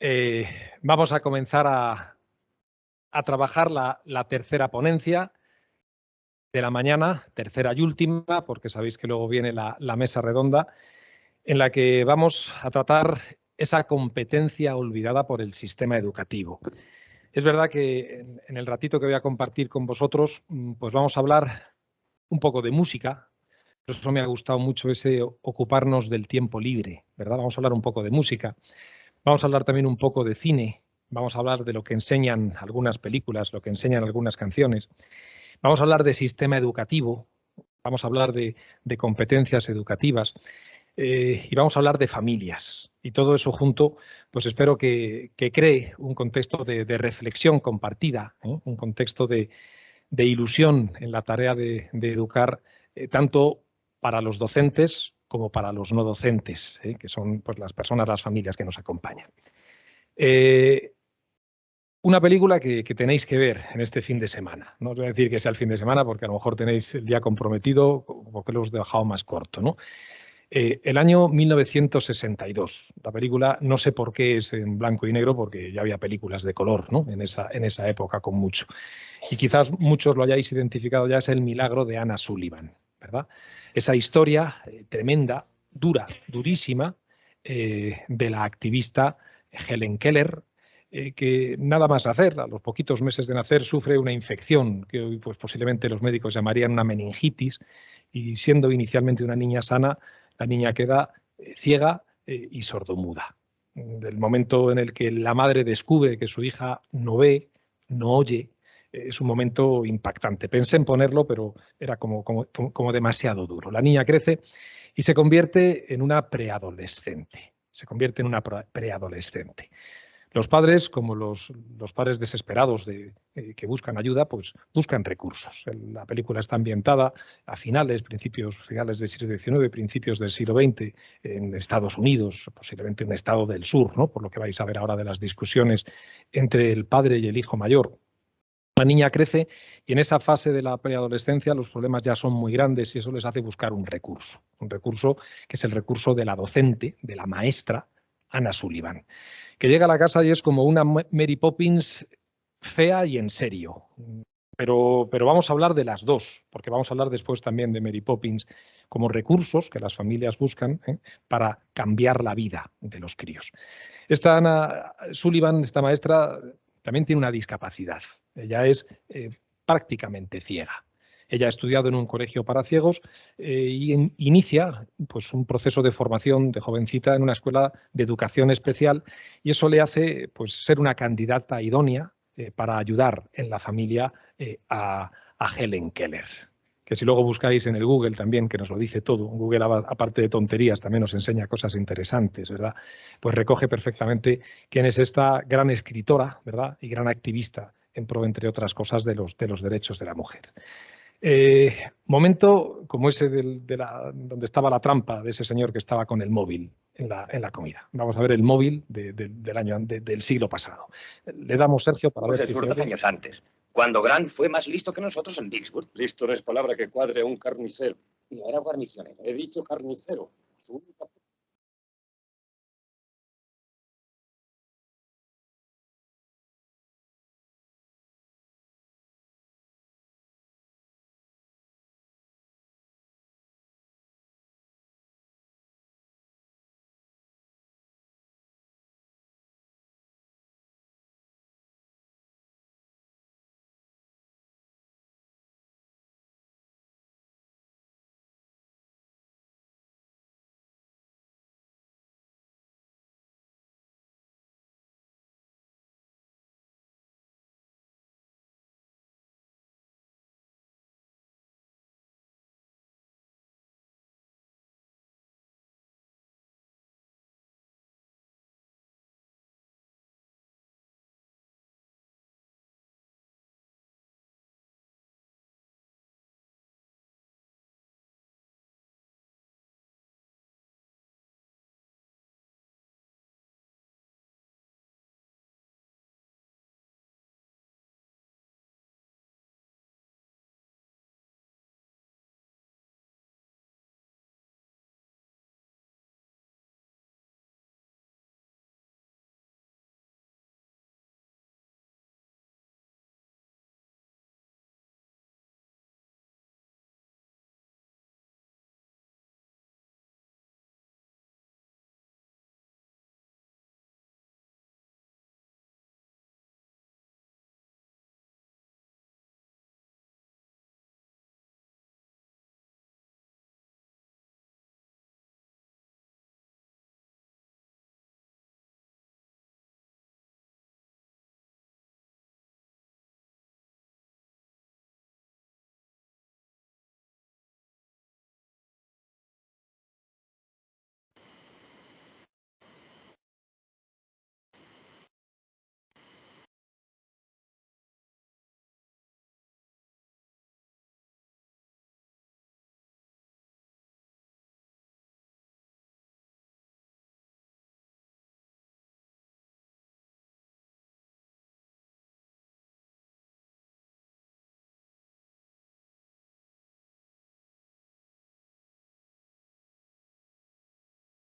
Eh, Vamos a comenzar a trabajar la tercera ponencia de la mañana, tercera y última, porque sabéis que luego viene la mesa redonda, en la que vamos a tratar esa competencia olvidada por el sistema educativo. Es verdad que en el ratito que voy a compartir con vosotros, pues vamos a hablar un poco de música. Por eso me ha gustado mucho ese ocuparnos del tiempo libre, ¿verdad? Vamos a hablar un poco de música. Vamos a hablar también un poco de cine. Vamos a hablar de lo que enseñan algunas películas, lo que enseñan algunas canciones. Vamos a hablar de sistema educativo. Vamos a hablar de competencias educativas. Y vamos a hablar de familias. Y todo eso junto, pues espero que cree un contexto de reflexión compartida, un contexto de ilusión en la tarea de educar, tanto para los docentes como para los no docentes, que son pues, las personas, las familias que nos acompañan. Una película que tenéis que ver en este fin de semana. No os voy a decir que sea el fin de semana porque a lo mejor tenéis el día comprometido o que lo os he dejado más corto, ¿no? El año 1962. La película, no sé por qué es en blanco y negro, porque ya había películas de color, ¿no? En esa época con mucho. Y quizás muchos lo hayáis identificado ya, es El milagro de Anna Sullivan, ¿verdad? Esa historia tremenda, dura, durísima, de la activista Helen Keller, que nada más nacer, a los poquitos meses de nacer, sufre una infección que hoy pues, posiblemente los médicos llamarían una meningitis, y siendo inicialmente una niña sana, la niña queda ciega y sordomuda. Del momento en el que la madre descubre que su hija no ve, no oye, es un momento impactante. Pensé en ponerlo, pero era como demasiado duro. La niña crece y se convierte en una preadolescente. Se convierte en una preadolescente. Los padres, como los padres desesperados que buscan ayuda, pues buscan recursos. La película está ambientada a finales del siglo XIX, principios del siglo XX, en Estados Unidos, posiblemente un estado del sur, ¿no? Por lo que vais a ver ahora de las discusiones entre el padre y el hijo mayor. La niña crece y en esa fase de la preadolescencia los problemas ya son muy grandes y eso les hace buscar un recurso que es el recurso de la docente, de la maestra, Anna Sullivan, que llega a la casa y es como una Mary Poppins fea y en serio. Pero vamos a hablar de las dos, porque vamos a hablar después también de Mary Poppins como recursos que las familias buscan para cambiar la vida de los críos. Esta Anna Sullivan, esta maestra, también tiene una discapacidad. Ella es prácticamente ciega. Ella ha estudiado en un colegio para ciegos y inicia pues, un proceso de formación de jovencita en una escuela de educación especial y eso le hace pues, ser una candidata idónea para ayudar en la familia a Helen Keller. Que si luego buscáis en el Google también, que nos lo dice todo, Google aparte de tonterías también nos enseña cosas interesantes, ¿verdad? Pues recoge perfectamente quién es esta gran escritora, ¿verdad? Y gran activista en pro, entre otras cosas, de los derechos de la mujer. Momento como ese donde estaba la trampa de ese señor que estaba con el móvil en la comida. Vamos a ver el móvil del siglo pasado. Le damos, Sergio, para ver si... 2 años antes, cuando Grant fue más listo que nosotros en Vicksburg. Listo no es palabra que cuadre a un carnicero. No era guarnicionero. He dicho carnicero. Su única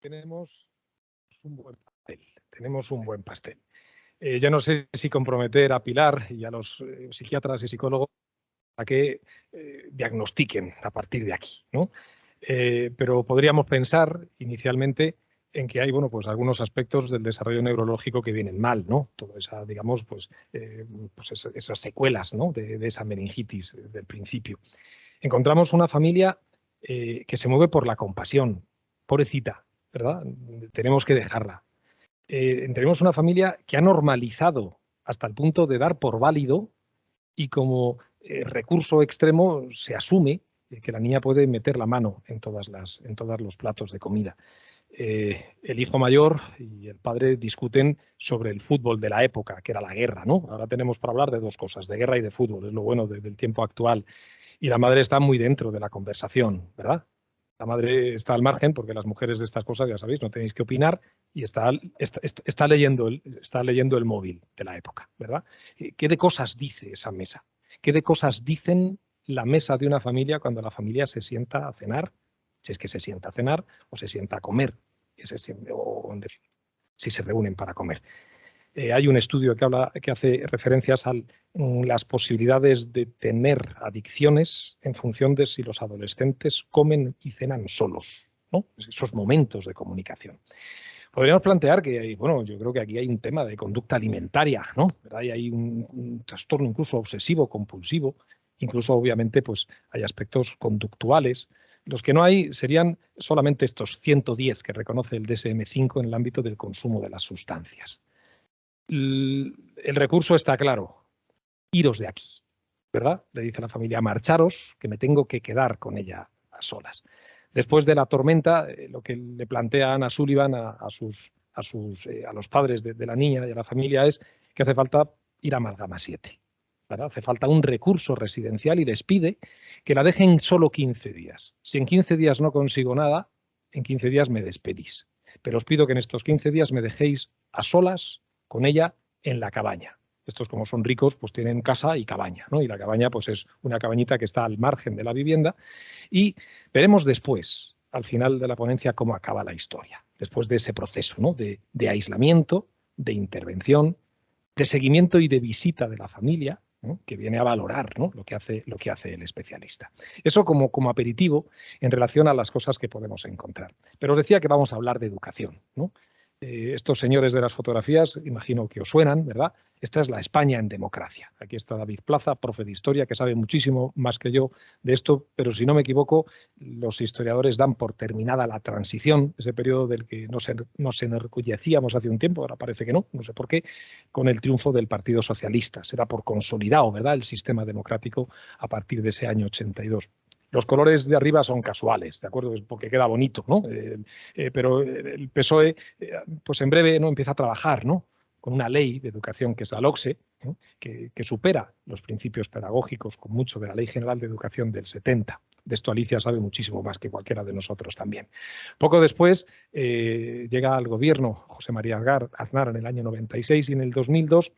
tenemos un buen pastel. Tenemos un buen pastel. Ya no sé si comprometer a Pilar y a los psiquiatras y psicólogos a que diagnostiquen a partir de aquí, ¿no? Pero podríamos pensar inicialmente en que hay, bueno, pues algunos aspectos del desarrollo neurológico que vienen mal, ¿no? Toda esa, digamos, pues esas secuelas, ¿no? de esa meningitis del principio. Encontramos una familia que se mueve por la compasión, pobrecita, ¿verdad? Tenemos que dejarla. Tenemos una familia que ha normalizado hasta el punto de dar por válido y como recurso extremo se asume que la niña puede meter la mano en todos los platos de comida. El hijo mayor y el padre discuten sobre el fútbol de la época, que era la guerra, ¿no? Ahora tenemos para hablar de dos cosas, de guerra y de fútbol, es lo bueno del tiempo actual. Y la madre está muy dentro de la conversación, ¿verdad? La madre está al margen, porque las mujeres de estas cosas, ya sabéis, no tenéis que opinar, y está leyendo el móvil de la época, ¿verdad? ¿Qué de cosas dice esa mesa? ¿Qué de cosas dicen la mesa de una familia cuando la familia se sienta a cenar? Si es que se sienta a cenar o se sienta a comer, si se reúnen para comer. Hay un estudio que hace referencias a las posibilidades de tener adicciones en función de si los adolescentes comen y cenan solos, ¿no? Esos momentos de comunicación. Podríamos plantear que, bueno, yo creo que aquí hay un tema de conducta alimentaria, ¿no? ¿Verdad? Y hay un trastorno incluso obsesivo, compulsivo, incluso obviamente pues hay aspectos conductuales. Los que no hay serían solamente estos 110 que reconoce el DSM-5 en el ámbito del consumo de las sustancias. El recurso está claro, iros de aquí, ¿verdad? Le dice la familia, marcharos, que me tengo que quedar con ella a solas. Después de la tormenta, lo que le plantea Anna Sullivan a los padres de la niña y a la familia es que hace falta ir a Amalgama 7, ¿verdad? Hace falta un recurso residencial y les pide que la dejen solo 15 días. Si en 15 días no consigo nada, en 15 días me despedís. Pero os pido que en estos 15 días me dejéis a solas con ella en la cabaña. Estos, como son ricos, pues tienen casa y cabaña, ¿no? Y la cabaña pues es una cabañita que está al margen de la vivienda y veremos después, al final de la ponencia, cómo acaba la historia, después de ese proceso, ¿no? de aislamiento, de intervención, de seguimiento y de visita de la familia, ¿no? Que viene a valorar, ¿no? lo que hace el especialista. Eso como aperitivo en relación a las cosas que podemos encontrar. Pero os decía que vamos a hablar de educación, ¿no? Estos señores de las fotografías, imagino que os suenan, ¿verdad? Esta es la España en democracia. Aquí está David Plaza, profe de historia, que sabe muchísimo más que yo de esto, pero si no me equivoco, los historiadores dan por terminada la transición, ese periodo del que nos enorgullecíamos hace un tiempo, ahora parece que no sé por qué, con el triunfo del Partido Socialista. Será por consolidado, ¿verdad?, el sistema democrático a partir de ese año 82. Los colores de arriba son casuales, ¿de acuerdo? Porque queda bonito, ¿no? Pero el PSOE, pues en breve no empieza a trabajar, ¿no? Con una ley de educación que es la LOCSE, ¿no? que supera los principios pedagógicos con mucho de la Ley General de Educación del 70. De esto Alicia sabe muchísimo más que cualquiera de nosotros también. Poco después llega al gobierno José María Aznar en el año 96 y en el 2002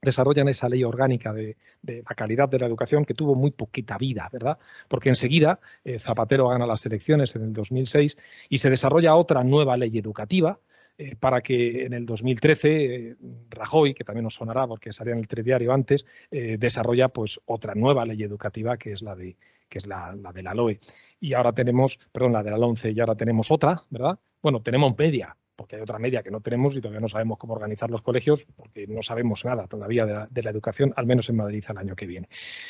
desarrollan esa ley orgánica de la calidad de la educación que tuvo muy poquita vida, ¿verdad? Porque enseguida Zapatero gana las elecciones en el 2006 y se desarrolla otra nueva ley educativa para que en el 2013 Rajoy, que también os sonará porque salía en el telediario antes, desarrolla pues otra nueva ley educativa que es la de la LOE. Y ahora tenemos, perdón, la de la LONCE y ahora tenemos otra, ¿verdad? Bueno, tenemos media, porque hay otra media que no tenemos y todavía no sabemos cómo organizar los colegios porque no sabemos nada todavía de la educación, al menos en Madrid al año que viene.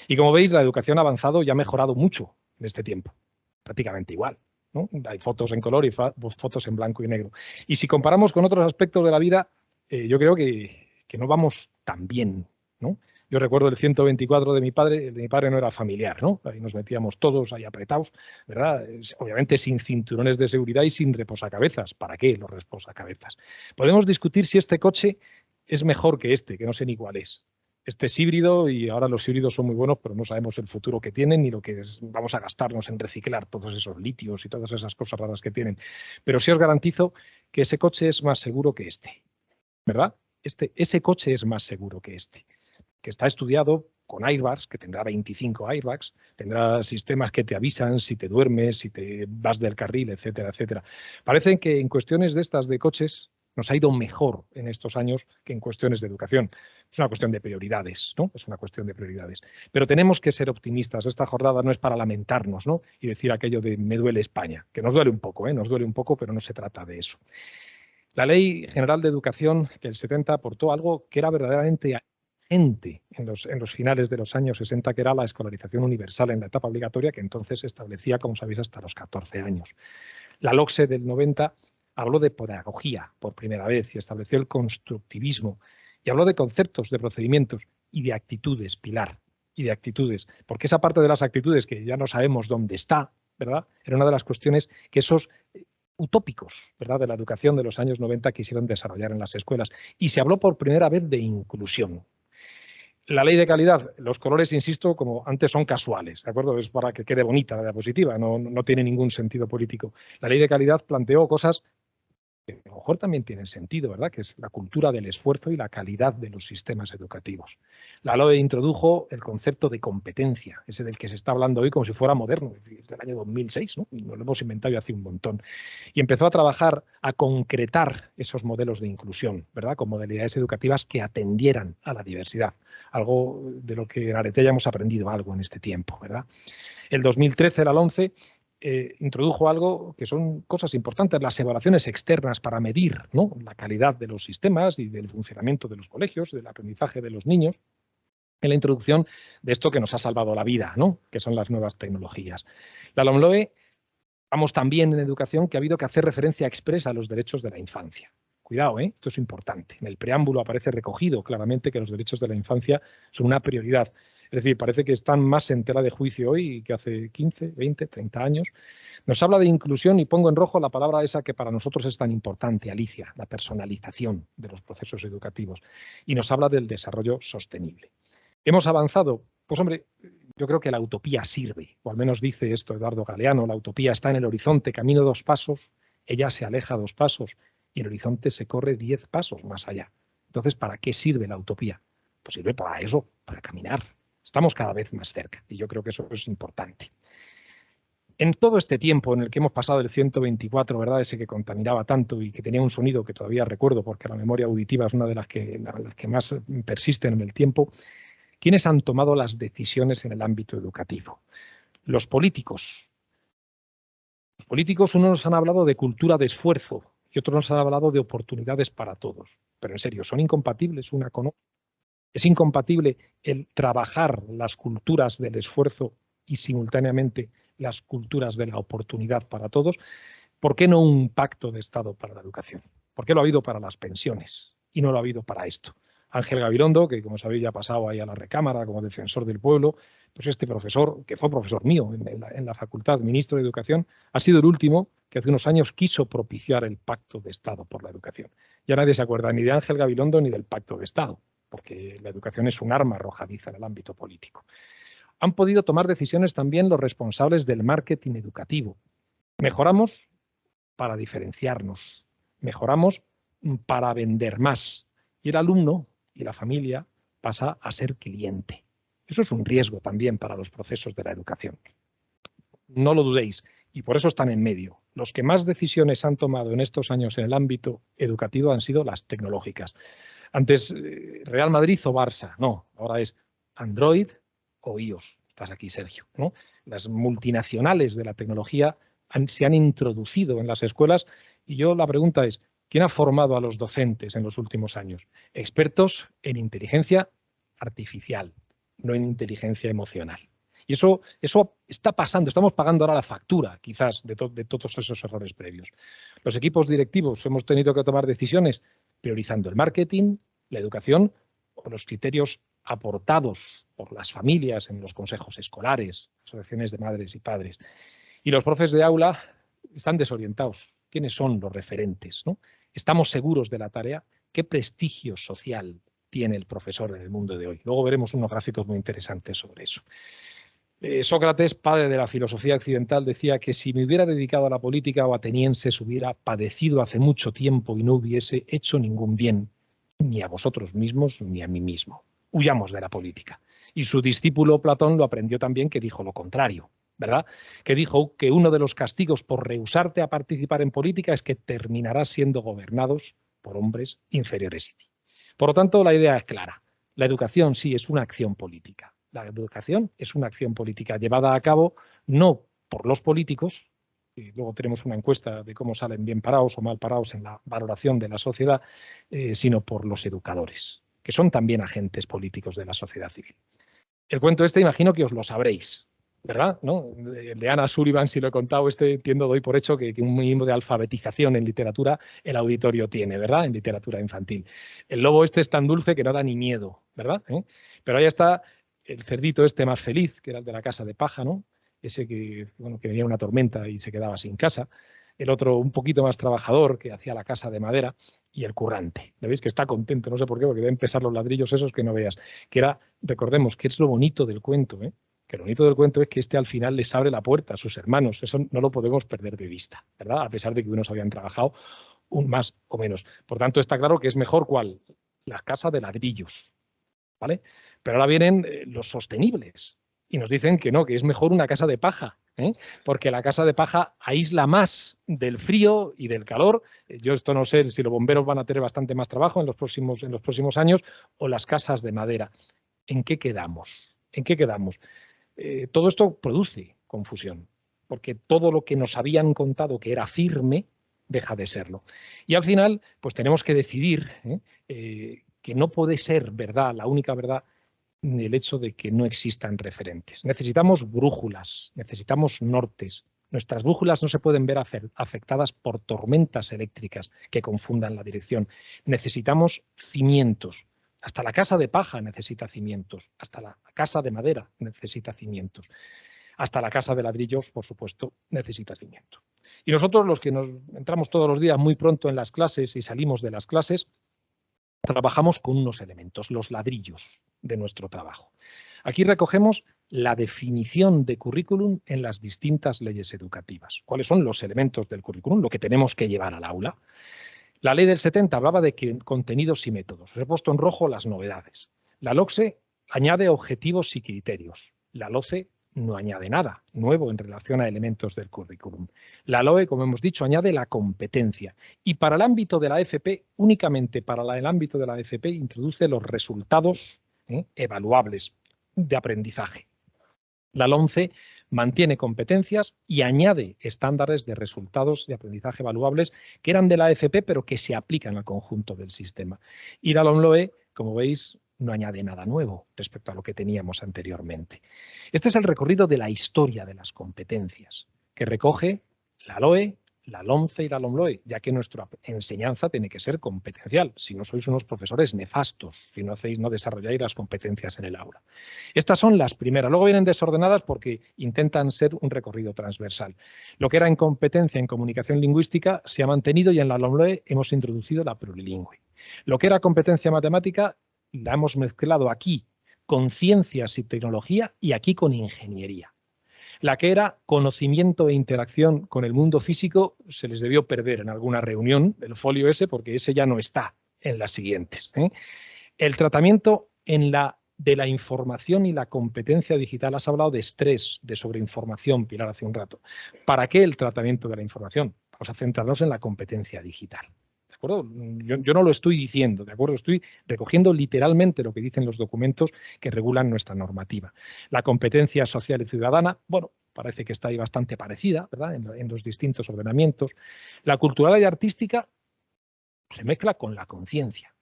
Y como veis, la educación ha avanzado y ha mejorado mucho en este tiempo, prácticamente igual, ¿no? Hay fotos en color y fotos en blanco y negro. Y si comparamos con otros aspectos de la vida, yo creo que no vamos tan bien, ¿no? Yo recuerdo el 124 de mi padre no era familiar, ¿no? Ahí nos metíamos todos ahí apretados, ¿verdad? Obviamente sin cinturones de seguridad y sin reposacabezas. ¿Para qué los reposacabezas? Podemos discutir si este coche es mejor que este, que no sé ni cuál es. Este es híbrido y ahora los híbridos son muy buenos, pero no sabemos el futuro que tienen ni lo que vamos a gastarnos en reciclar todos esos litios y todas esas cosas raras que tienen. Pero sí os garantizo que ese coche es más seguro que este, ¿verdad? Ese coche es más seguro que este, que está estudiado con airbags, que tendrá 25 airbags, tendrá sistemas que te avisan si te duermes, si te vas del carril, etcétera, etcétera. Parece que en cuestiones de estas de coches nos ha ido mejor en estos años que en cuestiones de educación. Es una cuestión de prioridades, ¿no? Es una cuestión de prioridades. Pero tenemos que ser optimistas. Esta jornada no es para lamentarnos, ¿no? Y decir aquello de me duele España, que nos duele un poco, ¿eh? Nos duele un poco, pero no se trata de eso. La Ley General de Educación del 70 aportó algo que era verdaderamente urgente en los finales de los años 60, que era la escolarización universal en la etapa obligatoria, que entonces se establecía, como sabéis, hasta los 14 años. La LOCSE del 90 habló de pedagogía por primera vez y estableció el constructivismo y habló de conceptos, de procedimientos y de actitudes, Pilar, y de actitudes, porque esa parte de las actitudes que ya no sabemos dónde está, ¿verdad? Era una de las cuestiones que esos utópicos, ¿verdad?, de la educación de los años 90 quisieron desarrollar en las escuelas. Y se habló por primera vez de inclusión. La ley de calidad, los colores, insisto, como antes son casuales, ¿de acuerdo? Es para que quede bonita la diapositiva, no tiene ningún sentido político. La ley de calidad planteó cosas que a lo mejor también tienen sentido, ¿verdad? Que es la cultura del esfuerzo y la calidad de los sistemas educativos. La LOE introdujo el concepto de competencia, ese del que se está hablando hoy como si fuera moderno, desde el año 2006, ¿no? Nos lo hemos inventado hace un montón. Y empezó a trabajar, a concretar esos modelos de inclusión, ¿verdad? Con modalidades educativas que atendieran a la diversidad, algo de lo que en Arete ya hemos aprendido algo en este tiempo, ¿verdad? El 2013, la LOMCE, introdujo algo que son cosas importantes, las evaluaciones externas para medir, ¿no?, la calidad de los sistemas y del funcionamiento de los colegios, del aprendizaje de los niños, en la introducción de esto que nos ha salvado la vida, ¿no?, que son las nuevas tecnologías. La LOMLOE, vamos también en educación que ha habido que hacer referencia expresa a los derechos de la infancia. Cuidado, esto es importante. En el preámbulo aparece recogido claramente que los derechos de la infancia son una prioridad. Es decir, parece que están más en tela de juicio hoy que hace 15, 20, 30 años. Nos habla de inclusión y pongo en rojo la palabra esa que para nosotros es tan importante, Alicia, la personalización de los procesos educativos. Y nos habla del desarrollo sostenible. ¿Hemos avanzado? Pues hombre, yo creo que la utopía sirve, o al menos dice esto Eduardo Galeano, la utopía está en el horizonte, camino 2 pasos, ella se aleja 2 pasos y el horizonte se corre 10 pasos más allá. Entonces, ¿para qué sirve la utopía? Pues sirve para eso, para caminar. Estamos cada vez más cerca y yo creo que eso es importante. En todo este tiempo en el que hemos pasado el 124, ¿verdad?, ese que contaminaba tanto y que tenía un sonido que todavía recuerdo porque la memoria auditiva es una de las que más persisten en el tiempo, ¿quiénes han tomado las decisiones en el ámbito educativo? Los políticos. Los políticos, unos nos han hablado de cultura de esfuerzo y otros nos han hablado de oportunidades para todos. Pero en serio, ¿son incompatibles una con otra? ¿Es incompatible el trabajar las culturas del esfuerzo y simultáneamente las culturas de la oportunidad para todos? ¿Por qué no un pacto de Estado para la educación? ¿Por qué lo ha habido para las pensiones y no lo ha habido para esto? Ángel Gabilondo, que como sabéis ya ha pasado ahí a la recámara como defensor del pueblo, pues este profesor, que fue profesor mío en la facultad, ministro de Educación, ha sido el último que hace unos años quiso propiciar el pacto de Estado por la educación. Ya nadie se acuerda ni de Ángel Gabilondo ni del pacto de Estado, porque la educación es un arma arrojadiza en el ámbito político. Han podido tomar decisiones también los responsables del marketing educativo. Mejoramos para diferenciarnos, mejoramos para vender más. Y el alumno y la familia pasa a ser cliente. Eso es un riesgo también para los procesos de la educación. No lo dudéis, y por eso están en medio. Los que más decisiones han tomado en estos años en el ámbito educativo han sido las tecnológicas. Antes, Real Madrid o Barça, no, ahora es Android o iOS. Estás aquí, Sergio, ¿no? Las multinacionales de la tecnología se han introducido en las escuelas y yo la pregunta es, ¿quién ha formado a los docentes en los últimos años? Expertos en inteligencia artificial, no en inteligencia emocional. Y eso está pasando, estamos pagando ahora la factura, quizás, de todos esos errores previos. Los equipos directivos hemos tenido que tomar decisiones priorizando el marketing, la educación o los criterios aportados por las familias en los consejos escolares, asociaciones de madres y padres. Y los profes de aula están desorientados. ¿Quiénes son los referentes, ¿no? ¿Estamos seguros de la tarea? ¿Qué prestigio social tiene el profesor en el mundo de hoy? Luego veremos unos gráficos muy interesantes sobre eso. Sócrates, padre de la filosofía occidental, decía que si me hubiera dedicado a la política o atenienses hubiera padecido hace mucho tiempo y no hubiese hecho ningún bien, ni a vosotros mismos ni a mí mismo. Huyamos de la política. Y su discípulo Platón lo aprendió también, que dijo lo contrario, ¿verdad? Que dijo que uno de los castigos por rehusarte a participar en política es que terminarás siendo gobernados por hombres inferiores a ti. Por lo tanto, la idea es clara. La educación sí es una acción política. La educación es una acción política llevada a cabo no por los políticos, y luego tenemos una encuesta de cómo salen bien parados o mal parados en la valoración de la sociedad, sino por los educadores, que son también agentes políticos de la sociedad civil. El cuento este imagino que os lo sabréis, ¿verdad? ¿No? El de Anna Sullivan, si lo he contado, entiendo, doy por hecho que un mínimo de alfabetización en literatura el auditorio tiene, ¿verdad? En literatura infantil. El lobo este es tan dulce que no da ni miedo, ¿verdad? Pero ahí está el cerdito este más feliz, que era el de la casa de paja, ¿no? Ese que, bueno, que venía una tormenta y se quedaba sin casa. El otro un poquito más trabajador, que hacía la casa de madera. Y el currante. ¿Lo veis? Que está contento, no sé por qué, porque deben pesar los ladrillos esos que no veas. Que era, recordemos, que es lo bonito del cuento, que lo bonito del cuento es que al final les abre la puerta a sus hermanos. Eso no lo podemos perder de vista, ¿verdad? A pesar de que unos habían trabajado un más o menos. Por tanto, está claro que es mejor ¿cuál? La casa de ladrillos, ¿vale? Pero ahora vienen los sostenibles y nos dicen que no, que es mejor una casa de paja, porque la casa de paja aísla más del frío y del calor. Yo esto no sé si los bomberos van a tener bastante más trabajo en los próximos años o las casas de madera. ¿En qué quedamos? ¿En qué quedamos? Todo esto produce confusión, porque todo lo que nos habían contado que era firme deja de serlo. Y al final, pues tenemos que decidir que no puede ser verdad, la única verdad, el hecho de que no existan referentes. Necesitamos brújulas, necesitamos nortes. Nuestras brújulas no se pueden ver afectadas por tormentas eléctricas que confundan la dirección. Necesitamos cimientos. Hasta la casa de paja necesita cimientos. Hasta la casa de madera necesita cimientos. Hasta la casa de ladrillos, por supuesto, necesita cimientos. Y nosotros, los que nos entramos todos los días muy pronto en las clases y salimos de las clases, trabajamos con unos elementos, los ladrillos de nuestro trabajo. Aquí recogemos la definición de currículum en las distintas leyes educativas. ¿Cuáles son los elementos del currículum? Lo que tenemos que llevar al aula. La ley del 70 hablaba de contenidos y métodos. Os he puesto en rojo las novedades. La LOCSE añade objetivos y criterios. La LOCE no añade nada nuevo en relación a elementos del currículum. La LOE, como hemos dicho, añade la competencia. Y para el ámbito de la FP, únicamente para el ámbito de la FP, introduce los resultados evaluables de aprendizaje. La LOMCE mantiene competencias y añade estándares de resultados de aprendizaje evaluables que eran de la FP, pero que se aplican al conjunto del sistema. Y la LOMLOE, como veis, no añade nada nuevo respecto a lo que teníamos anteriormente. Este es el recorrido de la historia de las competencias, que recoge la LOE, la LOMCE y la LOMLOE, ya que nuestra enseñanza tiene que ser competencial, si no sois unos profesores nefastos, si no desarrolláis las competencias en el aula. Estas son las primeras, luego vienen desordenadas porque intentan ser un recorrido transversal. Lo que era en competencia en comunicación lingüística se ha mantenido y en la LOMLOE hemos introducido la plurilingüe. Lo que era competencia matemática la hemos mezclado aquí con ciencias y tecnología y aquí con ingeniería. La que era conocimiento e interacción con el mundo físico se les debió perder en alguna reunión del folio ese porque ese ya no está en las siguientes. El tratamiento de la información y la competencia digital. Has hablado de estrés, de sobreinformación, Pilar, hace un rato. ¿Para qué el tratamiento de la información? Vamos a centrarnos en la competencia digital. ¿De acuerdo? Yo no lo estoy diciendo, ¿de acuerdo? Estoy recogiendo literalmente lo que dicen los documentos que regulan nuestra normativa. La competencia social y ciudadana, bueno, parece que está ahí bastante parecida, ¿verdad? En los distintos ordenamientos. La cultural y artística se mezcla con la conciencia,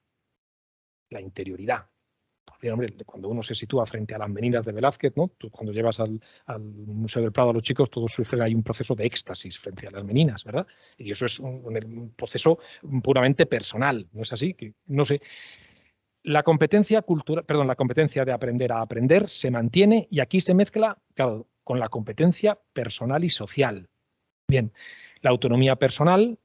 la interioridad. Porque, hombre, cuando uno se sitúa frente a las meninas de Velázquez, ¿no? Tú, cuando llevas al Museo del Prado a los chicos, todos sufren ahí un proceso de éxtasis frente a las meninas, ¿verdad? Y eso es un proceso puramente personal, ¿no es así? Que, no sé. La competencia de aprender a aprender se mantiene y aquí se mezcla, claro, con la competencia personal y social. Bien, la autonomía personal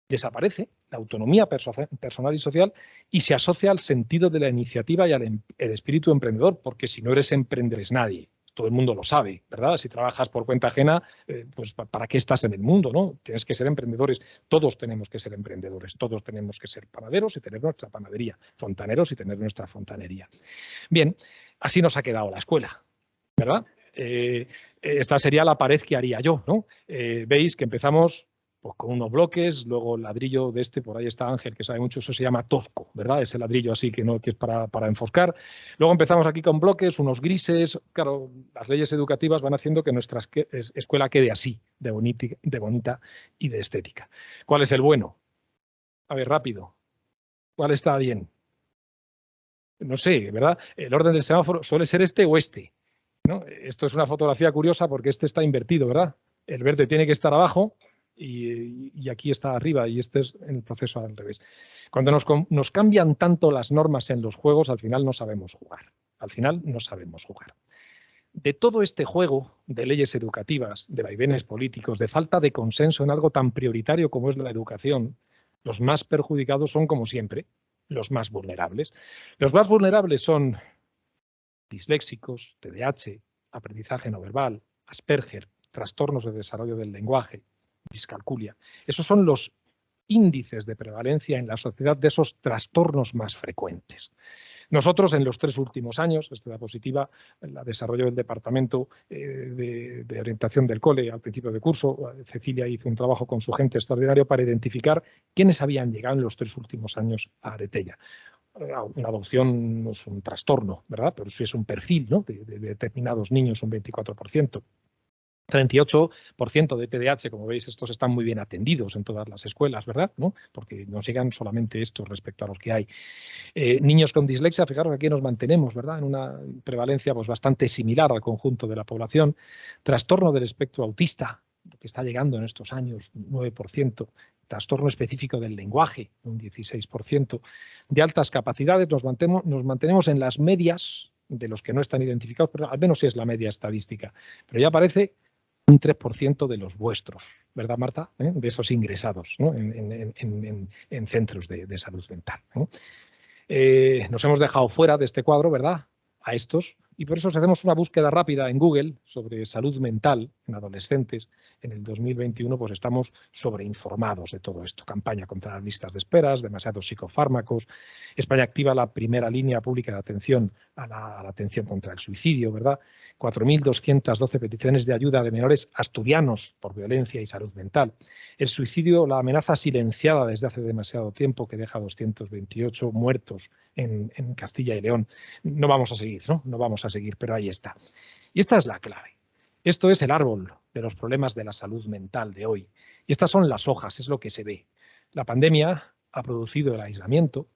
desaparece, la autonomía personal y social, y se asocia al sentido de la iniciativa y al espíritu emprendedor, porque si no eres emprendedor, eres nadie. Todo el mundo lo sabe, ¿verdad? Si trabajas por cuenta ajena, pues ¿para qué estás en el mundo, no? Tienes que ser emprendedores. Todos tenemos que ser emprendedores. Todos tenemos que ser panaderos y tener nuestra panadería, fontaneros y tener nuestra fontanería. Bien, así nos ha quedado la escuela, ¿verdad? Esta sería la pared que haría yo, ¿no? Veis que empezamos pues, con unos bloques, luego el ladrillo de este, por ahí está Ángel, que sabe mucho, eso se llama tozco, ¿verdad? Ese ladrillo así que es para enfoscar. Luego empezamos aquí con bloques, unos grises. Claro, las leyes educativas van haciendo que nuestra escuela quede así, de bonita y de estética. ¿Cuál es el bueno? A ver, rápido. ¿Cuál está bien? No sé, ¿verdad? El orden del semáforo suele ser este o este, ¿no? Esto es una fotografía curiosa porque este está invertido, ¿verdad? El verde tiene que estar abajo y aquí está arriba y este es en el proceso al revés. Cuando nos cambian tanto las normas en los juegos, al final no sabemos jugar. Al final no sabemos jugar. De todo este juego de leyes educativas, de vaivenes políticos, de falta de consenso en algo tan prioritario como es la educación, los más perjudicados son, como siempre, los más vulnerables. Los más vulnerables son disléxicos, TDAH, aprendizaje no verbal, Asperger, trastornos de desarrollo del lenguaje, discalculia. Esos son los índices de prevalencia en la sociedad de esos trastornos más frecuentes. Nosotros, en los 3 últimos años, esta diapositiva la desarrolló el Departamento de Orientación del Cole al principio de curso. Cecilia hizo un trabajo con su gente extraordinario para identificar quiénes habían llegado en los 3 últimos años a Aretella. Una adopción no es un trastorno, ¿verdad? Pero sí es un perfil, ¿no? de determinados niños, un 24%. 38% de TDAH, como veis, estos están muy bien atendidos en todas las escuelas, ¿verdad? ¿No? Porque nos llegan solamente estos respecto a los que hay. Niños con dislexia, fijaros, aquí nos mantenemos, ¿verdad? En una prevalencia pues, bastante similar al conjunto de la población. Trastorno del espectro autista, que está llegando en estos años, 9%. Trastorno específico del lenguaje, un 16%. De altas capacidades nos mantenemos en las medias de los que no están identificados, pero al menos es la media estadística. Pero ya aparece un 3% de los vuestros, ¿verdad, Marta? De esos ingresados, ¿no? en centros de salud mental, ¿no? Nos hemos dejado fuera de este cuadro, ¿verdad? A estos. Y por eso si hacemos una búsqueda rápida en Google sobre salud mental en adolescentes, en el 2021 pues estamos sobreinformados de todo esto. Campaña contra las listas de esperas, demasiados psicofármacos. España activa la primera línea pública de atención a la atención contra el suicidio, ¿verdad? 4.212 peticiones de ayuda de menores asturianos por violencia y salud mental. El suicidio, la amenaza silenciada desde hace demasiado tiempo, que deja 228 muertos en Castilla y León. No vamos a seguir, ¿no? No vamos a seguir, pero ahí está. Y esta es la clave. Esto es el árbol de los problemas de la salud mental de hoy. Y estas son las hojas, es lo que se ve. La pandemia ha producido el aislamiento,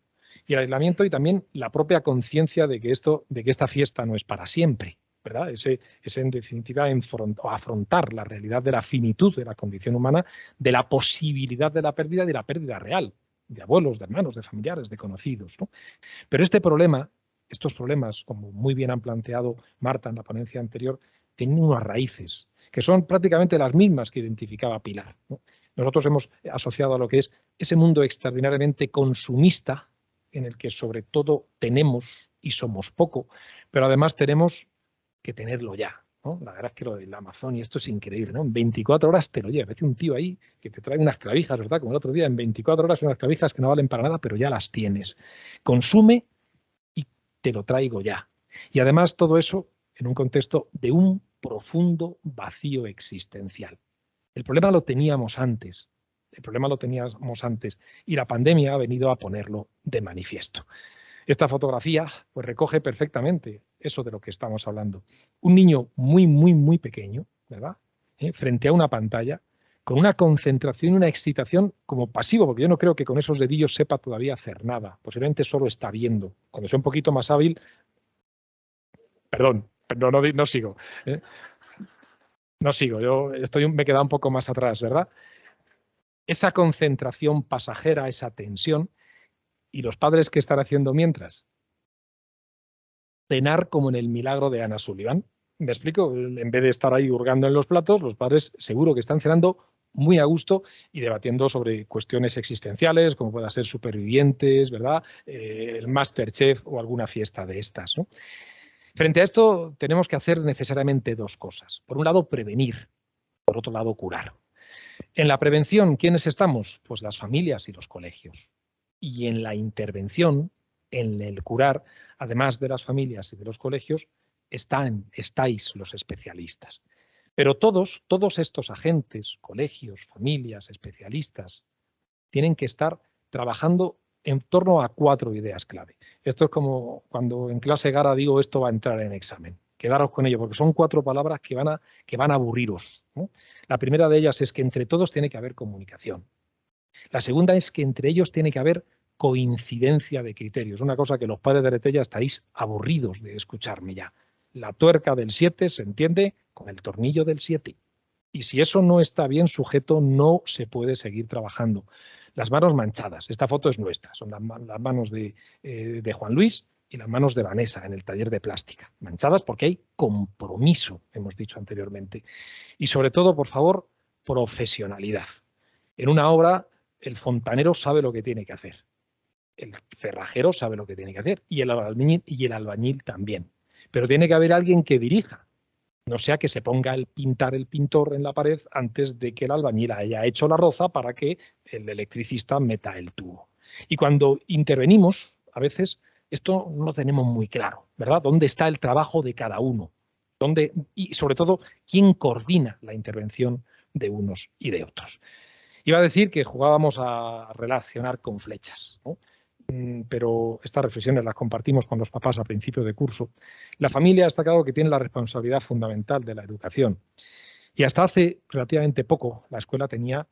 y también la propia conciencia de que esta fiesta no es para siempre, ¿verdad? Es en definitiva afrontar la realidad de la finitud de la condición humana, de la posibilidad de la pérdida y de la pérdida real, de abuelos, de hermanos, de familiares, de conocidos, ¿no? Pero estos problemas, como muy bien han planteado Marta en la ponencia anterior, tienen unas raíces que son prácticamente las mismas que identificaba Pilar, ¿no? Nosotros hemos asociado a lo que es ese mundo extraordinariamente consumista en el que sobre todo tenemos y somos poco, pero además tenemos que tenerlo ya, ¿no? La verdad es que lo del Amazon, y esto es increíble, ¿no? En 24 horas te lo lleva. Vete un tío ahí que te trae unas clavijas, ¿verdad? Como el otro día, en 24 horas unas clavijas que no valen para nada, pero ya las tienes. Consume y te lo traigo ya. Y además todo eso en un contexto de un profundo vacío existencial. El problema lo teníamos antes. Y la pandemia ha venido a ponerlo de manifiesto. Esta fotografía pues, recoge perfectamente eso de lo que estamos hablando. Un niño muy, muy, muy pequeño, ¿verdad? Frente a una pantalla, con una concentración y una excitación como pasivo, porque yo no creo que con esos dedillos sepa todavía hacer nada. Posiblemente solo está viendo. Cuando sea un poquito más hábil... Perdón, no sigo. No sigo, me he quedado un poco más atrás, ¿verdad? Esa concentración pasajera, esa tensión, y los padres, ¿qué están haciendo mientras? Cenar como en el milagro de Anna Sullivan. ¿Me explico? En vez de estar ahí hurgando en los platos, los padres seguro que están cenando muy a gusto y debatiendo sobre cuestiones existenciales, como puedan ser Supervivientes, ¿verdad? El MasterChef o alguna fiesta de estas, ¿no? Frente a esto, tenemos que hacer necesariamente 2 cosas. Por un lado, prevenir. Por otro lado, curar. En la prevención, ¿quiénes estamos? Pues las familias y los colegios. Y en la intervención, En el curar, además de las familias y de los colegios, estáis los especialistas. Pero todos estos agentes, colegios, familias, especialistas, tienen que estar trabajando en torno a 4 ideas clave. Esto es como cuando en clase Gara digo esto va a entrar en examen. Quedaros con ello, porque son 4 palabras que van a aburriros, ¿no? La primera de ellas es que entre todos tiene que haber comunicación. La segunda es que entre ellos tiene que haber coincidencia de criterios. Una cosa que los padres de Aretella estáis aburridos de escucharme ya. La tuerca del 7 se entiende con el tornillo del 7. Y si eso no está bien sujeto, no se puede seguir trabajando. Las manos manchadas. Esta foto es nuestra. Son las manos de Juan Luis y las manos de Vanessa en el taller de plástica. Manchadas porque hay compromiso, hemos dicho anteriormente. Y sobre todo, por favor, profesionalidad. En una obra, el fontanero sabe lo que tiene que hacer. El cerrajero sabe lo que tiene que hacer. Y el albañil también. Pero tiene que haber alguien que dirija. No sea que se ponga el pintor en la pared antes de que el albañil haya hecho la roza para que el electricista meta el tubo. Y cuando intervenimos, a veces esto no lo tenemos muy claro, ¿verdad? ¿Dónde está el trabajo de cada uno? Y sobre todo, ¿quién coordina la intervención de unos y de otros? Iba a decir que jugábamos a relacionar con flechas, ¿no? Pero estas reflexiones las compartimos con los papás a principio de curso. La familia ha destacado que tiene la responsabilidad fundamental de la educación. Y hasta hace relativamente poco la escuela tenía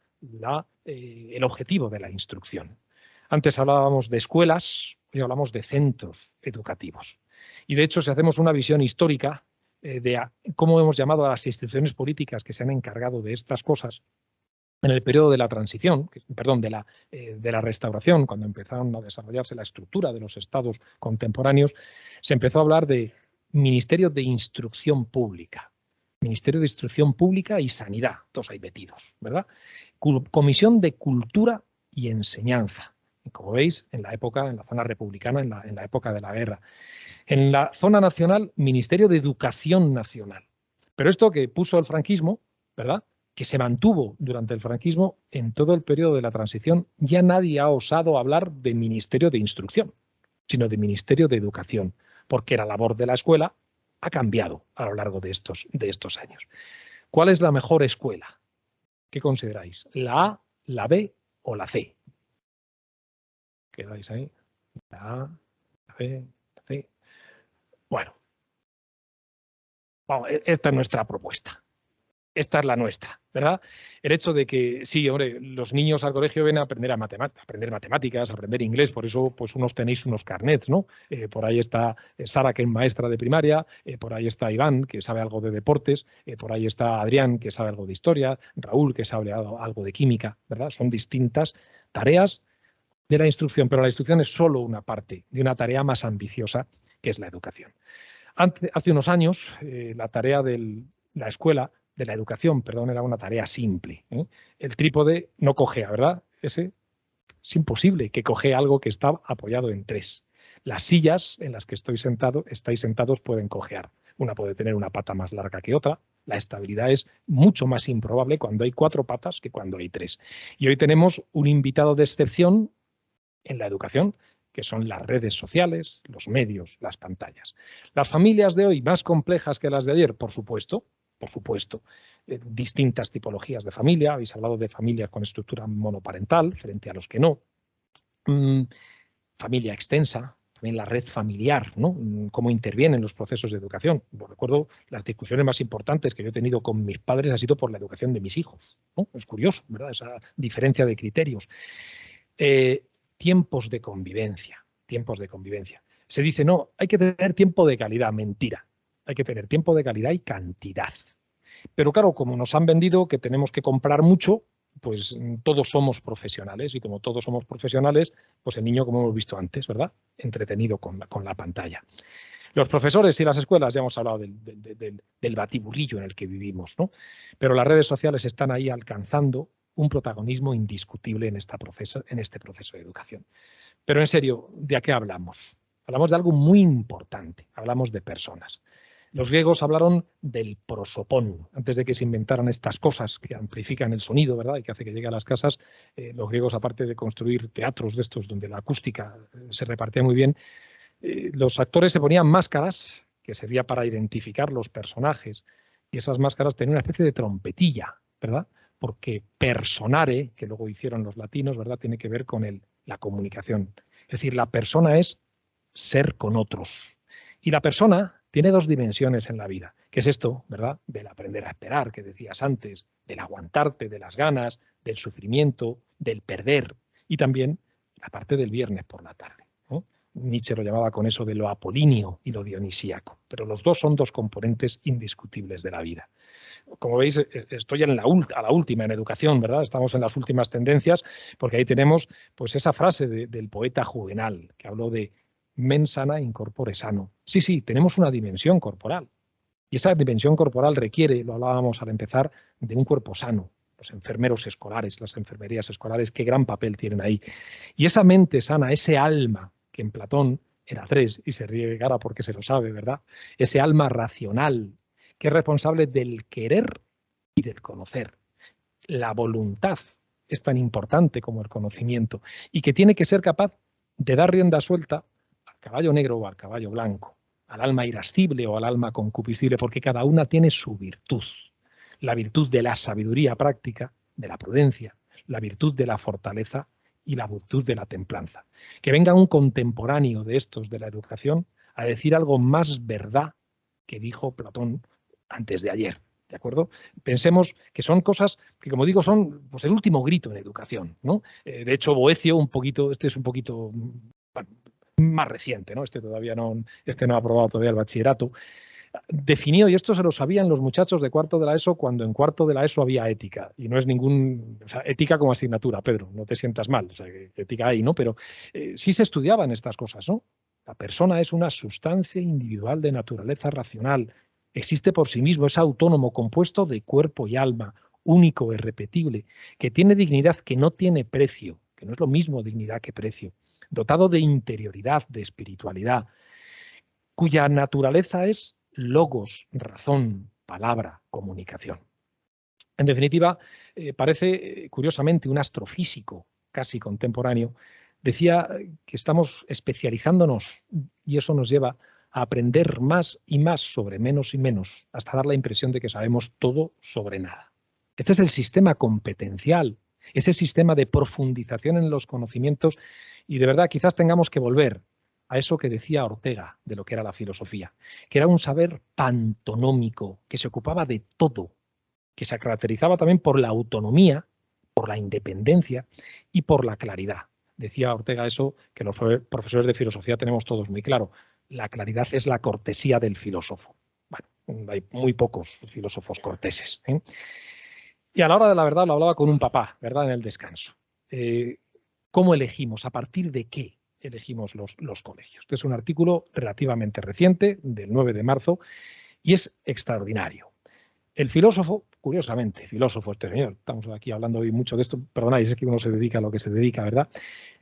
el objetivo de la instrucción. Antes hablábamos de escuelas, hoy hablamos de centros educativos. Y de hecho, si hacemos una visión histórica de cómo hemos llamado a las instituciones políticas que se han encargado de estas cosas, en el periodo de la transición, de la restauración, cuando empezaron a desarrollarse la estructura de los estados contemporáneos, se empezó a hablar de Ministerio de Instrucción Pública. Ministerio de Instrucción Pública y Sanidad, todos ahí metidos, ¿verdad? Comisión de Cultura y Enseñanza. Y como veis, en la zona republicana, en la época de la guerra. En la zona nacional, Ministerio de Educación Nacional. Pero esto que puso el franquismo, ¿verdad?, que se mantuvo durante el franquismo, en todo el periodo de la transición, ya nadie ha osado hablar de Ministerio de Instrucción, sino de Ministerio de Educación, porque la labor de la escuela ha cambiado a lo largo de estos años. ¿Cuál es la mejor escuela? ¿Qué consideráis? ¿La A, la B o la C? ¿Quedáis ahí? La A, la B, la C. Bueno, vamos, esta es nuestra propuesta. Esta es la nuestra, ¿verdad? El hecho de que, sí, hombre, los niños al colegio vienen a aprender matemáticas, a aprender inglés, por eso pues unos tenéis unos carnets, ¿no? Por ahí está Sara, que es maestra de primaria, por ahí está Iván, que sabe algo de deportes, por ahí está Adrián, que sabe algo de historia, Raúl, que sabe algo de química, ¿verdad? Son distintas tareas de la instrucción, pero la instrucción es solo una parte de una tarea más ambiciosa, que es la educación. Hace unos años, la tarea de la escuela, de la educación, perdón, era una tarea simple, ¿eh? El trípode no cojea, ¿verdad? Ese es imposible que cojee algo que está apoyado en 3. Las sillas en las que estáis sentados pueden cojear. Una puede tener una pata más larga que otra. La estabilidad es mucho más improbable cuando hay 4 patas que cuando hay 3. Y hoy tenemos un invitado de excepción en la educación, que son las redes sociales, los medios, las pantallas. Las familias de hoy más complejas que las de ayer, por supuesto, distintas tipologías de familia. Habéis hablado de familias con estructura monoparental frente a los que no. Familia extensa, también la red familiar, ¿no? Cómo intervienen los procesos de educación. Yo recuerdo las discusiones más importantes que yo he tenido con mis padres ha sido por la educación de mis hijos, ¿no? Es curioso, ¿verdad? Esa diferencia de criterios. Tiempos de convivencia. Se dice, no, hay que tener tiempo de calidad. Mentira. Hay que tener tiempo de calidad y cantidad. Pero claro, como nos han vendido que tenemos que comprar mucho, pues todos somos profesionales. Y como todos somos profesionales, pues el niño, como hemos visto antes, ¿verdad?, entretenido con la pantalla. Los profesores y las escuelas, ya hemos hablado del batiburrillo en el que vivimos, ¿no? Pero las redes sociales están ahí alcanzando un protagonismo indiscutible en este proceso de educación. Pero en serio, ¿de qué hablamos? Hablamos de algo muy importante, hablamos de personas. Los griegos hablaron del prosopón. Antes de que se inventaran estas cosas que amplifican el sonido, ¿verdad?, y que hace que llegue a las casas, los griegos, aparte de construir teatros de estos donde la acústica se repartía muy bien, los actores se ponían máscaras que servía para identificar los personajes, y esas máscaras tenían una especie de trompetilla, ¿verdad? Porque personare, que luego hicieron los latinos, ¿verdad?, tiene que ver con la comunicación. Es decir, la persona es ser con otros. Y la persona tiene dos dimensiones en la vida, que es esto, ¿verdad?, del aprender a esperar, que decías antes, del aguantarte, de las ganas, del sufrimiento, del perder, y también la parte del viernes por la tarde, ¿no? Nietzsche lo llamaba con eso de lo apolíneo y lo dionisíaco, pero los dos son dos componentes indiscutibles de la vida. Como veis, estoy a la última en educación, ¿verdad? Estamos en las últimas tendencias, porque ahí tenemos pues esa frase del poeta Juvenal, que habló de mens sana in corpore sano. Sí, sí, tenemos una dimensión corporal. Y esa dimensión corporal requiere, lo hablábamos al empezar, de un cuerpo sano. Los enfermeros escolares, las enfermerías escolares, qué gran papel tienen ahí. Y esa mente sana, ese alma, que en Platón era tres, y se ríe de cara porque se lo sabe, ¿verdad? Ese alma racional, que es responsable del querer y del conocer. La voluntad es tan importante como el conocimiento y que tiene que ser capaz de dar rienda suelta al caballo negro o al caballo blanco, al alma irascible o al alma concupiscible, porque cada una tiene su virtud. La virtud de la sabiduría práctica, de la prudencia, la virtud de la fortaleza y la virtud de la templanza. Que venga un contemporáneo de estos de la educación a decir algo más verdad que dijo Platón antes de ayer, ¿de acuerdo? Pensemos que son cosas que, como digo, son pues, el último grito en educación, ¿no? De hecho, Boecio, este es un poquito más reciente, ¿no? Este no ha aprobado todavía el bachillerato, definió, y esto se lo sabían los muchachos de cuarto de la ESO cuando en cuarto de la ESO había ética, y no es ética como asignatura, Pedro, no te sientas mal, o sea, que ética hay, ¿no? Pero sí se estudiaban estas cosas, ¿no? La persona es una sustancia individual de naturaleza racional, existe por sí mismo, es autónomo, compuesto de cuerpo y alma, único, irrepetible, que tiene dignidad que no tiene precio, que no es lo mismo dignidad que precio, dotado de interioridad, de espiritualidad, cuya naturaleza es logos, razón, palabra, comunicación. En definitiva, parece, curiosamente, un astrofísico casi contemporáneo decía que estamos especializándonos y eso nos lleva a aprender más y más sobre menos y menos, hasta dar la impresión de que sabemos todo sobre nada. Este es el sistema competencial, ese sistema de profundización en los conocimientos, y de verdad quizás tengamos que volver a eso que decía Ortega de lo que era la filosofía, que era un saber pantonómico, que se ocupaba de todo, que se caracterizaba también por la autonomía, por la independencia y por la claridad. Decía Ortega eso que los profesores de filosofía tenemos todos muy claro. La claridad es la cortesía del filósofo. Bueno, hay muy pocos filósofos corteses, ¿eh? Y a la hora de la verdad lo hablaba con un papá, ¿verdad?, en el descanso. ¿Cómo elegimos? ¿A partir de qué elegimos los colegios? Este es un artículo relativamente reciente, del 9 de marzo, y es extraordinario. El filósofo, curiosamente, filósofo este señor, estamos aquí hablando hoy mucho de esto, perdonáis, es que uno se dedica a lo que se dedica, ¿verdad?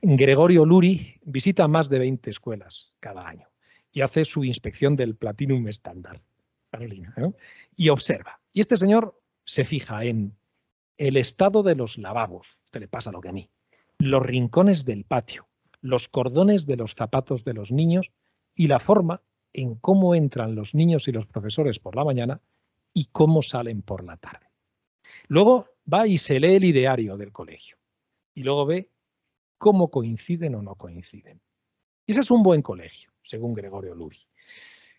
Gregorio Luri visita más de 20 escuelas cada año y hace su inspección del Platinum estándar, Carolina, ¿no? Y observa. Y este señor se fija en el estado de los lavabos, te le pasa lo que a mí, los rincones del patio, los cordones de los zapatos de los niños y la forma en cómo entran los niños y los profesores por la mañana y cómo salen por la tarde. Luego va y se lee el ideario del colegio y luego ve cómo coinciden o no coinciden. Y ese es un buen colegio, según Gregorio Luri.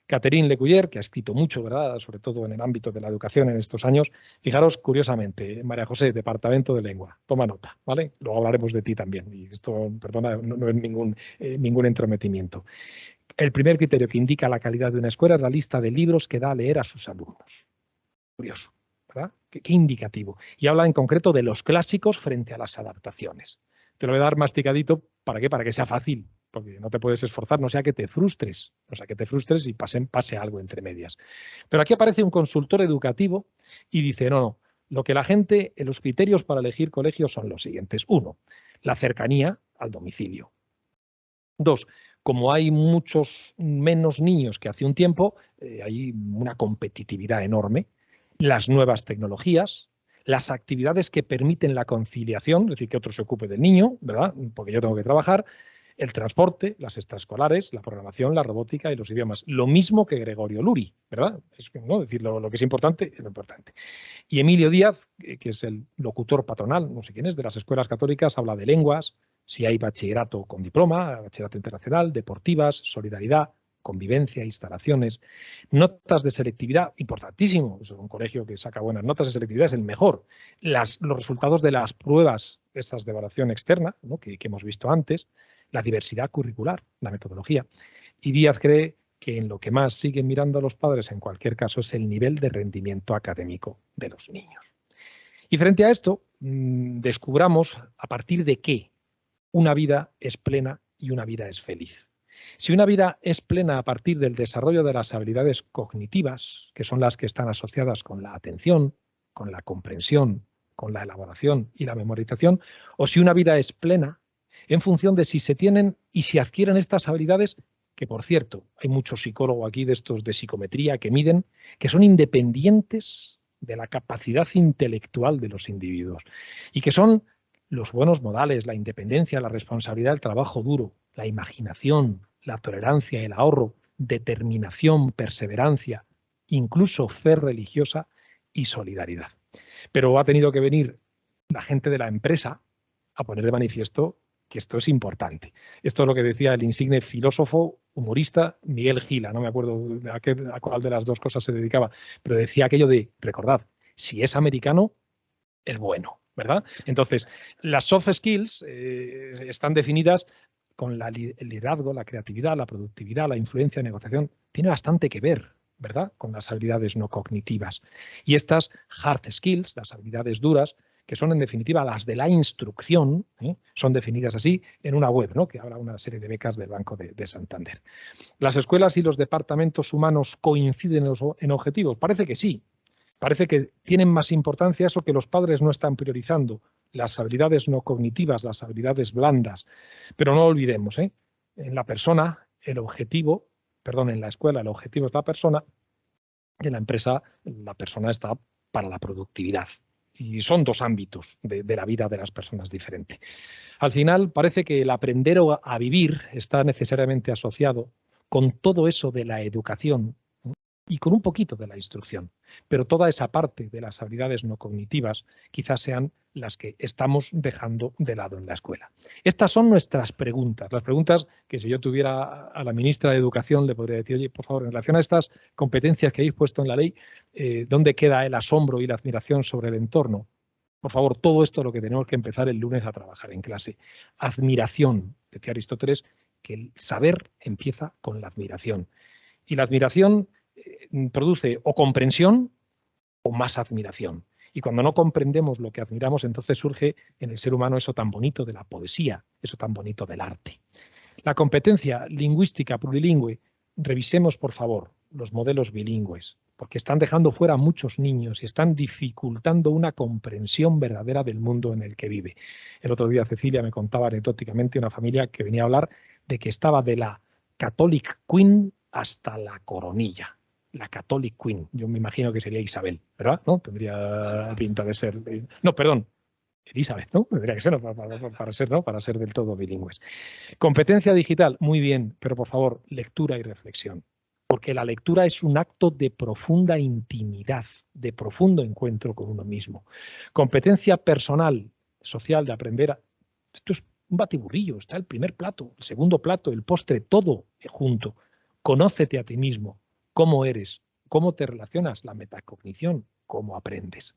Catherine Lecuyer, que ha escrito mucho, ¿verdad?, sobre todo en el ámbito de la educación en estos años. Fijaros, curiosamente, María José, Departamento de Lengua, toma nota, ¿vale? Luego hablaremos de ti también, y esto, perdona, no es ningún entrometimiento. El primer criterio que indica la calidad de una escuela es la lista de libros que da a leer a sus alumnos. Curioso, ¿verdad? Qué indicativo. Y habla en concreto de los clásicos frente a las adaptaciones. Te lo voy a dar masticadito, ¿para qué? Para que sea fácil, porque no te puedes esforzar, no sea que te frustres, y pase algo entre medias. Pero aquí aparece un consultor educativo y dice, no, los criterios para elegir colegios son los siguientes. 1, la cercanía al domicilio. 2, como hay muchos menos niños que hace un tiempo, hay una competitividad enorme. Las nuevas tecnologías, las actividades que permiten la conciliación, es decir, que otro se ocupe del niño, ¿verdad? Porque yo tengo que trabajar, el transporte, las extraescolares, la programación, la robótica y los idiomas. Lo mismo que Gregorio Luri, ¿verdad? ¿No? Es decir, lo que es importante es lo importante. Y Emilio Díaz, que es el locutor patronal, no sé quién es, de las escuelas católicas, habla de lenguas, si hay bachillerato con diploma, bachillerato internacional, deportivas, solidaridad, convivencia, instalaciones, notas de selectividad, importantísimo, es un colegio que saca buenas notas de selectividad, es el mejor. Los resultados de las pruebas, estas de evaluación externa, ¿no? que hemos visto antes, la diversidad curricular, la metodología. Y Díaz cree que en lo que más siguen mirando a los padres en cualquier caso es el nivel de rendimiento académico de los niños. Y frente a esto, descubramos a partir de qué una vida es plena y una vida es feliz. Si una vida es plena a partir del desarrollo de las habilidades cognitivas, que son las que están asociadas con la atención, con la comprensión, con la elaboración y la memorización, o si una vida es plena en función de si se tienen y si adquieren estas habilidades, que por cierto, hay muchos psicólogos aquí de estos de psicometría que miden, que son independientes de la capacidad intelectual de los individuos y que son los buenos modales, la independencia, la responsabilidad, el trabajo duro, la imaginación, la tolerancia, el ahorro, determinación, perseverancia, incluso fe religiosa y solidaridad. Pero ha tenido que venir la gente de la empresa a poner de manifiesto que esto es importante. Esto es lo que decía el insigne filósofo, humorista Miguel Gila, no me acuerdo a cuál de las dos cosas se dedicaba, pero decía aquello de, recordad, si es americano, el bueno, ¿verdad? Entonces, las soft skills están definidas con el liderazgo, la creatividad, la productividad, la influencia, la negociación, tiene bastante que ver, ¿verdad?, con las habilidades no cognitivas. Y estas hard skills, las habilidades duras, que son en definitiva las de la instrucción, son definidas así en una web, ¿no?, que habrá una serie de becas del Banco de Santander. ¿Las escuelas y los departamentos humanos coinciden en objetivos? Parece que sí. Parece que tienen más importancia eso que los padres no están priorizando, las habilidades no cognitivas, las habilidades blandas. Pero no olvidemos, en la persona, el objetivo, perdón, en la escuela el objetivo es la persona, y en la empresa la persona está para la productividad. Y son dos ámbitos de la vida de las personas diferentes. Al final parece que el aprender a vivir está necesariamente asociado con todo eso de la educación y con un poquito de la instrucción. Pero toda esa parte de las habilidades no cognitivas quizás sean las que estamos dejando de lado en la escuela. Estas son nuestras preguntas, las preguntas que si yo tuviera a la ministra de Educación le podría decir, oye, por favor, en relación a estas competencias que habéis puesto en la ley, ¿dónde queda el asombro y la admiración sobre el entorno? Por favor, todo esto es lo que tenemos que empezar el lunes a trabajar en clase. Admiración, decía Aristóteles, que el saber empieza con la admiración. Y la admiración produce o comprensión o más admiración. Y cuando no comprendemos lo que admiramos, entonces surge en el ser humano eso tan bonito de la poesía, eso tan bonito del arte. La competencia lingüística plurilingüe, revisemos por favor los modelos bilingües, porque están dejando fuera a muchos niños y están dificultando una comprensión verdadera del mundo en el que vive. El otro día Cecilia me contaba anecdóticamente una familia que venía a hablar de que estaba de la Catholic Queen hasta la Coronilla. La Catholic Queen, yo me imagino que sería Isabel, ¿verdad? ¿No? Tendría pinta de ser... No, perdón, Elizabeth, ¿no? Tendría que ser, ¿no? Para ser del todo bilingües. Competencia digital, muy bien, pero por favor, lectura y reflexión. Porque la lectura es un acto de profunda intimidad, de profundo encuentro con uno mismo. Competencia personal, social, de aprender. Esto es un batiburrillo, está el primer plato, el segundo plato, el postre, todo junto. Conócete a ti mismo, cómo eres, cómo te relacionas, la metacognición, cómo aprendes.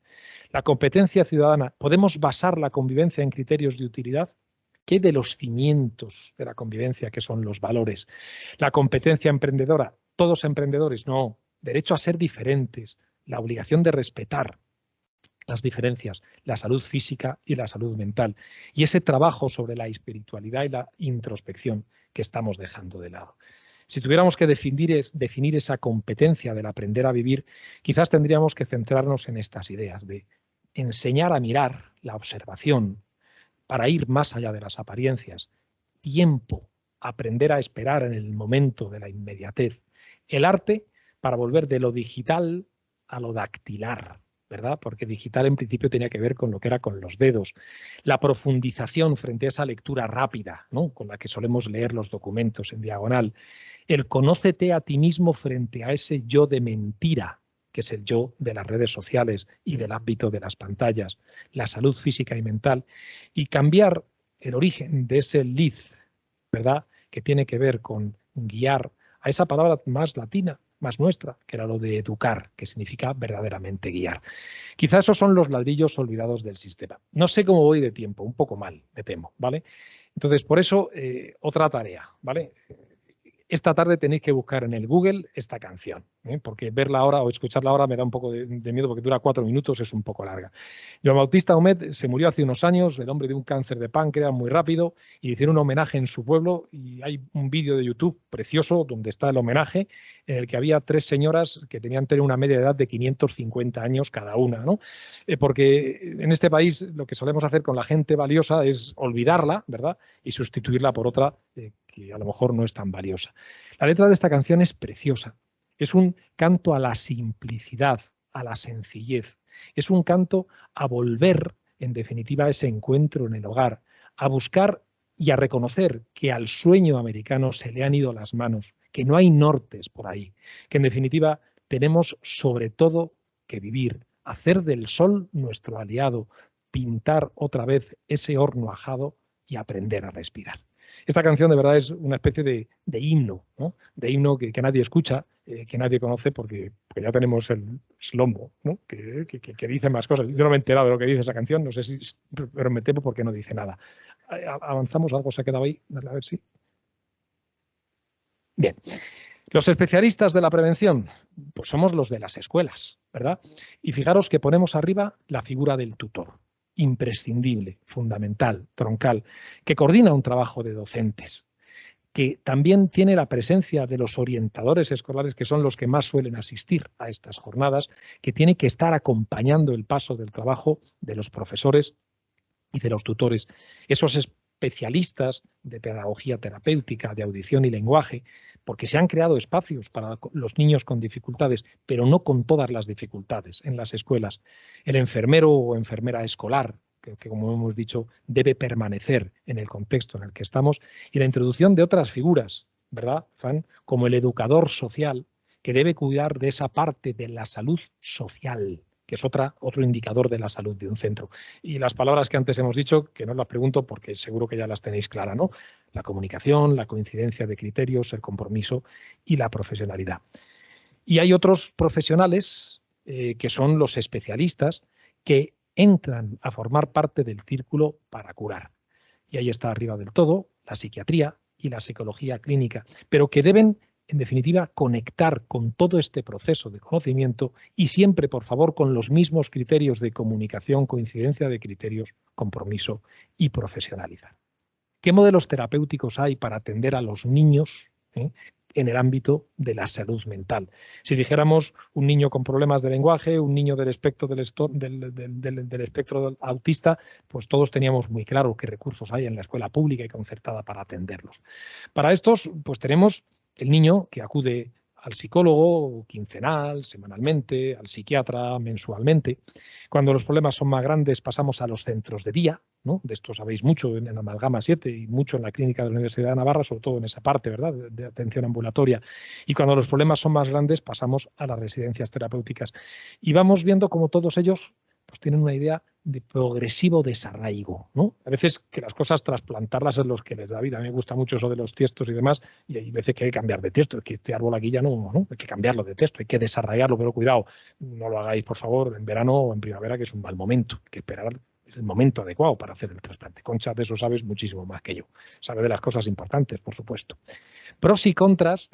La competencia ciudadana, ¿podemos basar la convivencia en criterios de utilidad? ¿Qué de los cimientos de la convivencia, que son los valores? La competencia emprendedora, ¿todos emprendedores? No, derecho a ser diferentes, la obligación de respetar las diferencias, la salud física y la salud mental. Y ese trabajo sobre la espiritualidad y la introspección que estamos dejando de lado. Si tuviéramos que definir esa competencia del aprender a vivir, quizás tendríamos que centrarnos en estas ideas de enseñar a mirar, la observación, para ir más allá de las apariencias, tiempo aprender a esperar en el momento de la inmediatez. El arte para volver de lo digital a lo dactilar, ¿verdad? Porque digital en principio tenía que ver con lo que era con los dedos. La profundización frente a esa lectura rápida, ¿no?, con la que solemos leer los documentos en diagonal. El conócete a ti mismo frente a ese yo de mentira, que es el yo de las redes sociales y del ámbito de las pantallas. La salud física y mental. Y cambiar el origen de ese liz, ¿verdad?, que tiene que ver con guiar, a esa palabra más latina, más nuestra, que era lo de educar, que significa verdaderamente guiar. Quizás esos son los ladrillos olvidados del sistema. No sé cómo voy de tiempo, un poco mal, me temo, ¿vale? Entonces, por eso, otra tarea, ¿vale? Esta tarde tenéis que buscar en el Google esta canción, porque verla ahora o escucharla ahora me da un poco de miedo porque dura 4 minutos, es un poco larga. Joan Bautista Humet se murió hace unos años, el hombre de un cáncer de páncreas muy rápido, y hicieron un homenaje en su pueblo y hay un vídeo de YouTube precioso donde está el homenaje en el que había 3 señoras que tenían una media de edad de 550 años cada una, ¿no? Porque en este país lo que solemos hacer con la gente valiosa es olvidarla, ¿verdad?, y sustituirla por otra que a lo mejor no es tan valiosa. La letra de esta canción es preciosa. Es un canto a la simplicidad, a la sencillez. Es un canto a volver, en definitiva, a ese encuentro en el hogar, a buscar y a reconocer que al sueño americano se le han ido las manos, que no hay nortes por ahí, que en definitiva tenemos sobre todo que vivir, hacer del sol nuestro aliado, pintar otra vez ese horno ajado y aprender a respirar. Esta canción de verdad es una especie de himno, ¿no?, de himno que nadie escucha, que nadie conoce porque ya tenemos el Slombo, ¿no?, que dice más cosas. Yo no me he enterado de lo que dice esa canción, no sé si, pero me temo porque no dice nada. ¿Avanzamos algo? ¿Se ha quedado ahí? A ver si. Bien. Los especialistas de la prevención, pues somos los de las escuelas, ¿verdad? Y fijaros que ponemos arriba la figura del tutor, imprescindible, fundamental, troncal, que coordina un trabajo de docentes, que también tiene la presencia de los orientadores escolares, que son los que más suelen asistir a estas jornadas, que tiene que estar acompañando el paso del trabajo de los profesores y de los tutores, esos especialistas de pedagogía terapéutica, de audición y lenguaje, porque se han creado espacios para los niños con dificultades, pero no con todas las dificultades en las escuelas. El enfermero o enfermera escolar, que como hemos dicho, debe permanecer en el contexto en el que estamos, y la introducción de otras figuras, ¿verdad, Fran?, como el educador social, que debe cuidar de esa parte de la salud social, que es otro indicador de la salud de un centro. Y las palabras que antes hemos dicho, que no las pregunto porque seguro que ya las tenéis claras, ¿no? La comunicación, la coincidencia de criterios, el compromiso y la profesionalidad. Y hay otros profesionales que son los especialistas que entran a formar parte del círculo para curar. Y ahí está arriba del todo la psiquiatría y la psicología clínica, pero que deben, en definitiva, conectar con todo este proceso de conocimiento y siempre, por favor, con los mismos criterios de comunicación, coincidencia de criterios, compromiso y profesionalidad. ¿Qué modelos terapéuticos hay para atender a los niños en el ámbito de la salud mental? Si dijéramos un niño con problemas de lenguaje, un niño del espectro del espectro autista, pues todos teníamos muy claro qué recursos hay en la escuela pública y concertada para atenderlos. Para estos, pues tenemos el niño que acude al psicólogo quincenal, semanalmente, al psiquiatra mensualmente. Cuando los problemas son más grandes pasamos a los centros de día, ¿no? De esto sabéis mucho en Amalgama 7 y mucho en la clínica de la Universidad de Navarra, sobre todo en esa parte, ¿verdad?, de atención ambulatoria. Y cuando los problemas son más grandes pasamos a las residencias terapéuticas. Y vamos viendo cómo todos ellos pues tienen una idea de progresivo desarraigo, ¿no? A veces que las cosas trasplantarlas es lo que les da vida. A mí me gusta mucho eso de los tiestos y demás, y hay veces que hay que cambiar de tiesto. Es que este árbol aquí ya no, hay que cambiarlo de tiesto, hay que desarraigarlo, pero cuidado, no lo hagáis, por favor, en verano o en primavera, que es un mal momento. Hay que esperar el momento adecuado para hacer el trasplante. Concha, de eso sabes muchísimo más que yo. Sabe de las cosas importantes, por supuesto. Pros y contras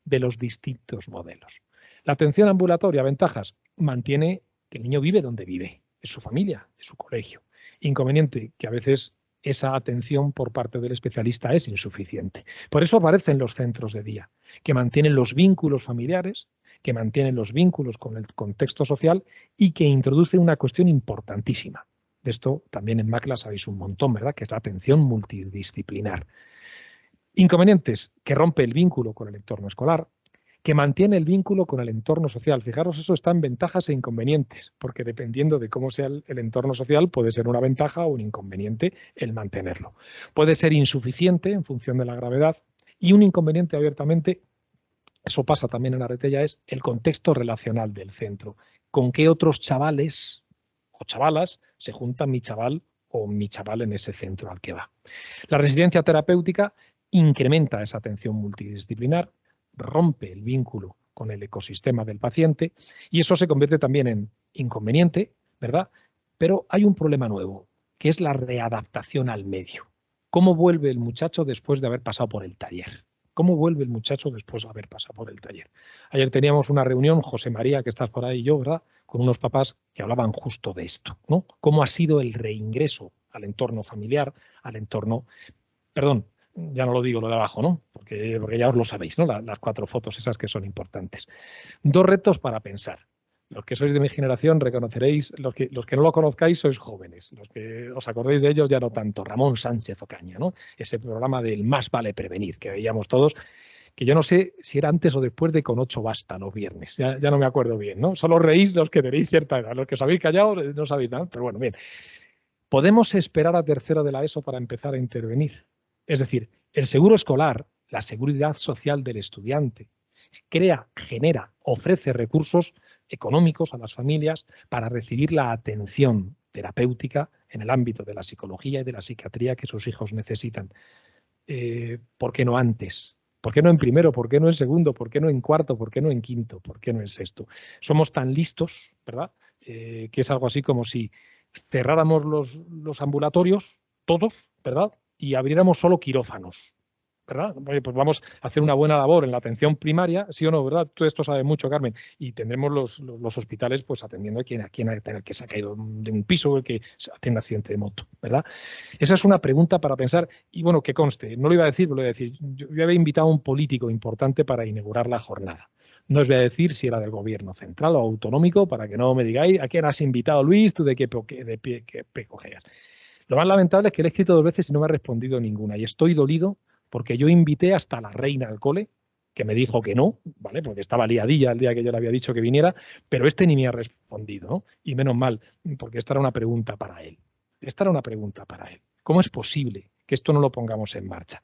de los distintos modelos. La atención ambulatoria, ventajas, mantiene que el niño vive donde vive, es su familia, es su colegio. Inconveniente, que a veces esa atención por parte del especialista es insuficiente. Por eso aparecen los centros de día, que mantienen los vínculos familiares, que mantienen los vínculos con el contexto social y que introducen una cuestión importantísima, De esto también en MACLA sabéis un montón, ¿verdad? Que es la atención multidisciplinar. Inconvenientes, que rompe el vínculo con el entorno escolar, que mantiene el vínculo con el entorno social. Fijaros, eso está en ventajas e inconvenientes, porque dependiendo de cómo sea el entorno social, puede ser una ventaja o un inconveniente el mantenerlo. Puede ser insuficiente en función de la gravedad y un inconveniente abiertamente, eso pasa también en Arretella, es el contexto relacional del centro. ¿Con qué otros chavales o chavalas se junta mi chaval o mi chaval en ese centro al que va? La residencia terapéutica incrementa esa atención multidisciplinar, rompe el vínculo con el ecosistema del paciente y eso se convierte también en inconveniente, ¿verdad? Pero hay un problema nuevo, que es la readaptación al medio. ¿Cómo vuelve el muchacho después de haber pasado por el taller? ¿Cómo vuelve el muchacho después de haber pasado por el taller? Ayer teníamos una reunión, José María, que estás por ahí y yo, ¿verdad?, con unos papás que hablaban justo de esto, ¿no? ¿Cómo ha sido el reingreso al entorno familiar, al entorno... Perdón, ya no lo digo lo de abajo, ¿no? Porque ya os lo sabéis, ¿no? Las 4 fotos esas que son importantes. 2 retos para pensar. Los que sois de mi generación reconoceréis, los que no lo conozcáis sois jóvenes, los que os acordéis de ellos ya no tanto. Ramón Sánchez Ocaña, ¿no? Ese programa del Más vale prevenir, que veíamos todos, que yo no sé si era antes o después de Con 8 basta los viernes, ya no me acuerdo bien, ¿no? Solo reís los que tenéis cierta edad, los que os habéis callado no sabéis nada, pero bueno, bien. ¿Podemos esperar a tercero de la ESO para empezar a intervenir? Es decir, el seguro escolar, la seguridad social del estudiante, genera, ofrece recursos económicos a las familias para recibir la atención terapéutica en el ámbito de la psicología y de la psiquiatría que sus hijos necesitan. ¿Por qué no antes? ¿Por qué no en primero? ¿Por qué no en segundo? ¿Por qué no en cuarto? ¿Por qué no en quinto? ¿Por qué no en sexto? Somos tan listos, ¿verdad? Que es algo así como si cerráramos los ambulatorios, todos, ¿verdad? Y abriéramos solo quirófanos, ¿verdad? Pues vamos a hacer una buena labor en la atención primaria, sí o no, ¿verdad? Todo esto sabe mucho, Carmen, y tendremos los hospitales pues atendiendo a quien que se ha caído de un piso, el que tiene un accidente de moto, ¿verdad? Esa es una pregunta para pensar, y bueno, que conste, no lo iba a decir, pero lo voy a decir, yo había invitado a un político importante para inaugurar la jornada. No os voy a decir si era del gobierno central o autonómico, para que no me digáis a quién has invitado, Luis, tú de qué cojeas. Lo más lamentable es que le he escrito 2 veces y no me ha respondido ninguna. Y estoy dolido porque yo invité hasta la reina del cole, que me dijo que no, ¿vale? Porque estaba liadilla el día que yo le había dicho que viniera, pero este ni me ha respondido, ¿no? Y menos mal, porque esta era una pregunta para él. Esta era una pregunta para él. ¿Cómo es posible que esto no lo pongamos en marcha?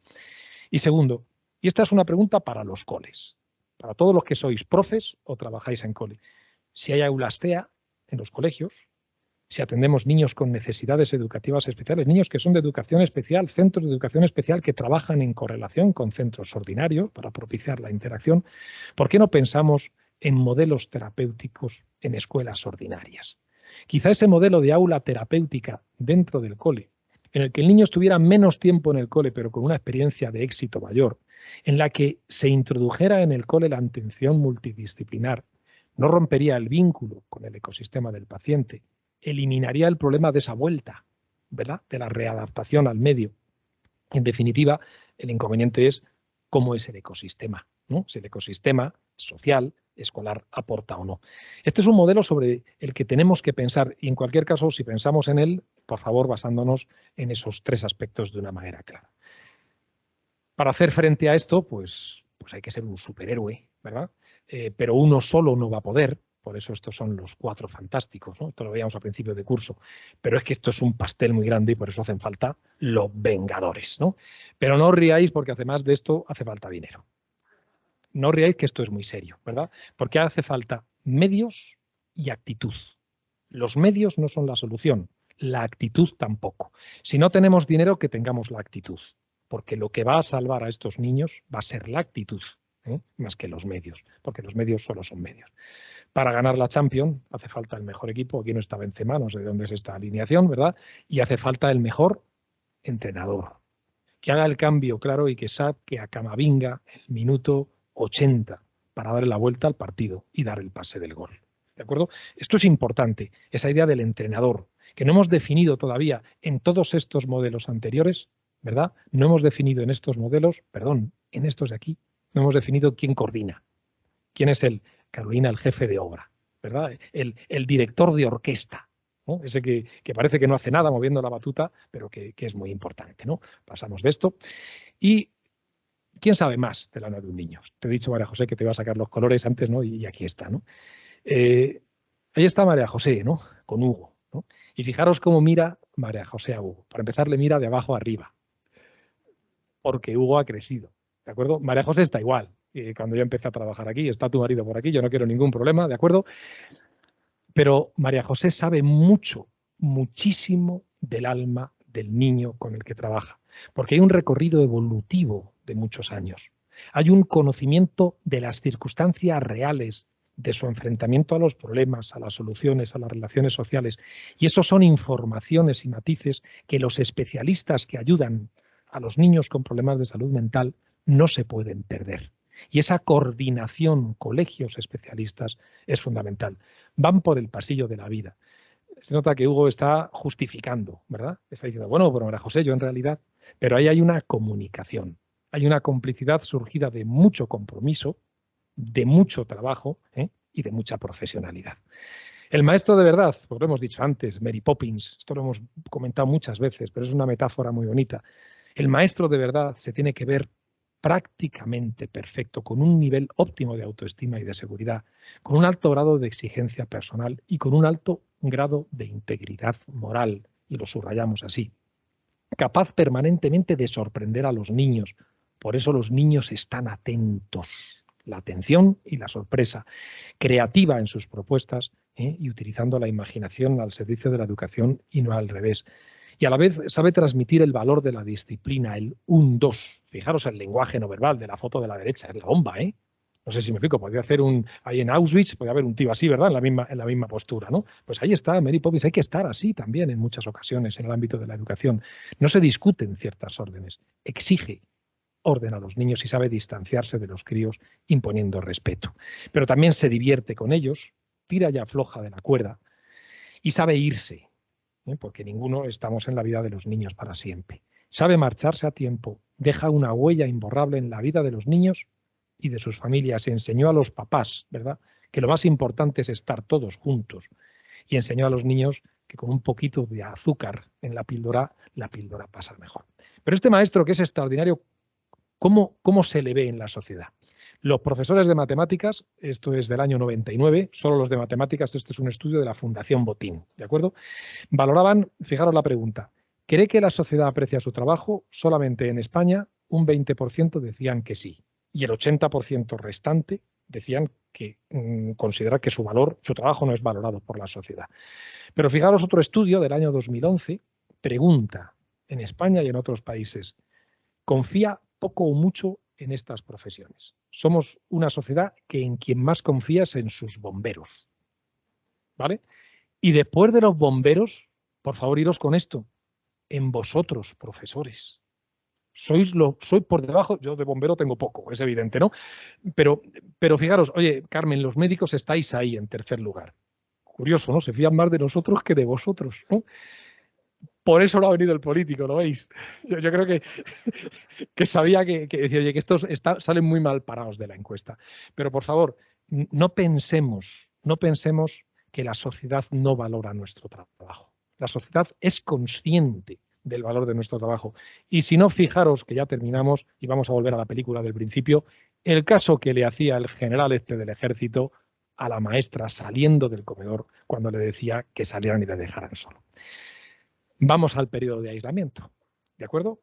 Y segundo, y esta es una pregunta para los coles, para todos los que sois profes o trabajáis en cole. Si hay aulas TEA en los colegios, si atendemos niños con necesidades educativas especiales, niños que son de educación especial, centros de educación especial que trabajan en correlación con centros ordinarios para propiciar la interacción, ¿por qué no pensamos en modelos terapéuticos en escuelas ordinarias? Quizá ese modelo de aula terapéutica dentro del cole, en el que el niño estuviera menos tiempo en el cole, pero con una experiencia de éxito mayor, en la que se introdujera en el cole la atención multidisciplinar, no rompería el vínculo con el ecosistema del paciente, eliminaría el problema de esa vuelta, ¿verdad?, de la readaptación al medio. En definitiva, el inconveniente es cómo es el ecosistema, ¿no? Si el ecosistema social, escolar, aporta o no. Este es un modelo sobre el que tenemos que pensar y, en cualquier caso, si pensamos en él, por favor, basándonos en esos 3 aspectos de una manera clara. Para hacer frente a esto, pues hay que ser un superhéroe, ¿verdad? Pero uno solo no va a poder. Por eso estos son los 4 fantásticos, ¿no? Esto lo veíamos al principio de curso. Pero es que esto es un pastel muy grande y por eso hacen falta los Vengadores, ¿no? Pero no os riáis porque además de esto hace falta dinero. No os riáis que esto es muy serio, ¿verdad? Porque hace falta medios y actitud. Los medios no son la solución, la actitud tampoco. Si no tenemos dinero, que tengamos la actitud. Porque lo que va a salvar a estos niños va a ser la actitud, más que los medios, porque los medios solo son medios. Para ganar la Champions hace falta el mejor equipo. Aquí no está Benzema, no sé de dónde es esta alineación, ¿verdad? Y hace falta el mejor entrenador, que haga el cambio claro y que saque a Camavinga el minuto 80 para darle la vuelta al partido y dar el pase del gol. ¿De acuerdo? Esto es importante, esa idea del entrenador, que no hemos definido todavía en todos estos modelos anteriores, ¿verdad? No hemos definido en estos modelos, perdón, en estos de aquí, no hemos definido quién coordina, quién es Carolina, el jefe de obra, ¿verdad? El director de orquesta, ¿no? Ese que parece que no hace nada moviendo la batuta, pero que es muy importante, ¿no? Pasamos de esto. Y ¿quién sabe más del alma de un niño? Te he dicho, María José, que te iba a sacar los colores antes, ¿no? Y aquí está, ¿no? Eh, Ahí está María José, ¿no? Con Hugo, ¿no? Y fijaros cómo mira María José a Hugo. Para empezar, le mira de abajo arriba, porque Hugo ha crecido, ¿de acuerdo? María José está igual. Cuando yo empecé a trabajar aquí, está tu marido por aquí, yo no quiero ningún problema, ¿de acuerdo? Pero María José sabe mucho, muchísimo del alma del niño con el que trabaja, porque hay un recorrido evolutivo de muchos años. Hay un conocimiento de las circunstancias reales de su enfrentamiento a los problemas, a las soluciones, a las relaciones sociales. Y eso son informaciones y matices que los especialistas que ayudan a los niños con problemas de salud mental no se pueden perder. Y esa coordinación colegios especialistas es fundamental. Van por el pasillo de la vida. Se nota que Hugo está justificando, ¿verdad? Está diciendo, bueno, pero María José, yo en realidad, pero ahí hay una comunicación, hay una complicidad surgida de mucho compromiso, de mucho trabajo, ¿eh? Y de mucha profesionalidad. El maestro de verdad, pues lo hemos dicho antes, Mary Poppins, esto lo hemos comentado muchas veces, pero es una metáfora muy bonita. El maestro de verdad se tiene que ver prácticamente perfecto, con un nivel óptimo de autoestima y de seguridad, con un alto grado de exigencia personal y con un alto grado de integridad moral, y lo subrayamos así. Capaz permanentemente de sorprender a los niños. Por eso los niños están atentos. La atención y la sorpresa. Creativa en sus propuestas, y utilizando la imaginación al servicio de la educación y no al revés. Y a la vez sabe transmitir el valor de la disciplina, el 1-2. Fijaros el lenguaje no verbal de la foto de la derecha, es la bomba, ¿eh? No sé si me explico, podría hacer ahí en Auschwitz, podría haber un tío así, ¿verdad? En la misma postura, ¿no? Pues ahí está Mary Poppins, hay que estar así también en muchas ocasiones en el ámbito de la educación. No se discuten ciertas órdenes, exige orden a los niños y sabe distanciarse de los críos imponiendo respeto. Pero también se divierte con ellos, tira y afloja de la cuerda y sabe irse, porque ninguno estamos en la vida de los niños para siempre. Sabe marcharse a tiempo, deja una huella imborrable en la vida de los niños y de sus familias. Enseñó a los papás, ¿verdad?, que lo más importante es estar todos juntos. Y enseñó a los niños que con un poquito de azúcar en la píldora pasa mejor. Pero este maestro, que es extraordinario, ¿cómo se le ve en la sociedad? Los profesores de matemáticas, esto es del año 99, solo los de matemáticas, este es un estudio de la Fundación Botín, ¿de acuerdo? Valoraban, fijaros la pregunta, ¿cree que la sociedad aprecia su trabajo? Solamente en España un 20% decían que sí y el 80% restante decían que considera que su valor, su trabajo no es valorado por la sociedad. Pero fijaros otro estudio del año 2011, pregunta en España y en otros países, ¿confía poco o mucho en estas profesiones? Somos una sociedad que en quien más confía es en sus bomberos, ¿vale? Y después de los bomberos, por favor, iros con esto, en vosotros, profesores. Soy por debajo, yo de bombero tengo poco, es evidente, ¿no? Pero fijaros, oye, Carmen, los médicos estáis ahí en tercer lugar. Curioso, ¿no? Se fían más de nosotros que de vosotros, ¿no? Por eso no ha venido el político, ¿lo veis? Yo creo que sabía que decía, oye, que estos salen muy mal parados de la encuesta. Pero por favor, no pensemos que la sociedad no valora nuestro trabajo. La sociedad es consciente del valor de nuestro trabajo. Y si no, fijaros que ya terminamos y vamos a volver a la película del principio, el caso que le hacía el general este del ejército a la maestra saliendo del comedor cuando le decía que salieran y le dejaran solo. Vamos al periodo de aislamiento, ¿de acuerdo?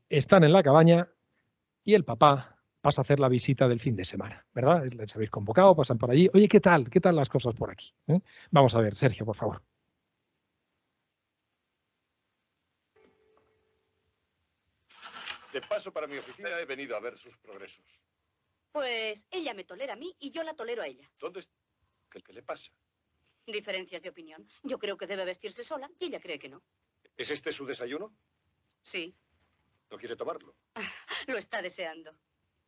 Están en la cabaña y el papá pasa a hacer la visita del fin de semana, ¿verdad? Les habéis convocado, pasan por allí. Oye, ¿qué tal? ¿Qué tal las cosas por aquí? Vamos a ver, Sergio, por favor. De paso para mi oficina he venido a ver sus progresos. Pues ella me tolera a mí y yo la tolero a ella. ¿Dónde está? ¿Qué le pasa? Diferencias de opinión. Yo creo que debe vestirse sola y ella cree que no. ¿Es este su desayuno? Sí, ¿No quiere tomarlo? lo está deseando.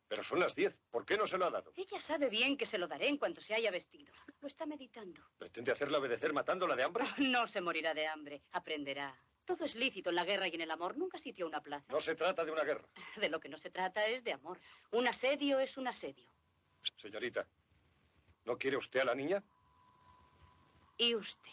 Pero son las 10. ¿Por qué no se lo ha dado? Ella sabe bien que se lo daré en cuanto se haya vestido. Lo está meditando. ¿Pretende hacerla obedecer matándola de hambre? No se morirá de hambre. Aprenderá. Todo es lícito en la guerra y en el amor. Nunca sitió una plaza. No se trata de una guerra. De lo que no se trata es de amor. Un asedio es un asedio. Señorita, ¿no quiere usted a la niña? ¿Y usted?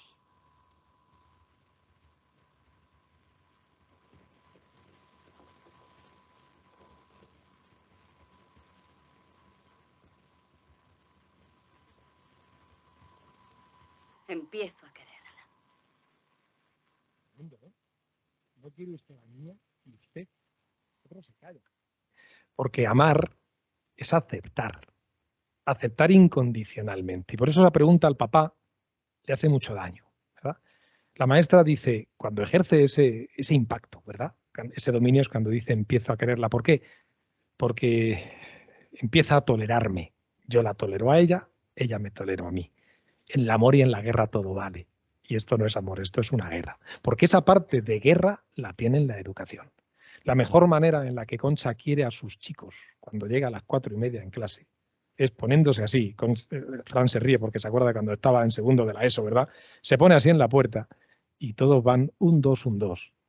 Empiezo a quererla. No quiere usted a la niña y usted. Otro se calla. Porque amar es aceptar. Aceptar incondicionalmente. Y por eso la pregunta al papá le hace mucho daño, ¿verdad? La maestra dice, cuando ejerce ese impacto, ¿verdad? Ese dominio es cuando dice empiezo a quererla. ¿Por qué? Porque empieza a tolerarme. Yo la tolero a ella, ella me tolera a mí. En el amor y en la guerra todo vale. Y esto no es amor, esto es una guerra. Porque esa parte de guerra la tiene en la educación. La mejor manera en la que Concha quiere a sus chicos cuando llega a las 4:30 en clase es poniéndose así. Fran se ríe porque se acuerda cuando estaba en segundo de la ESO, ¿verdad? Se pone así en la puerta y todos van un dos,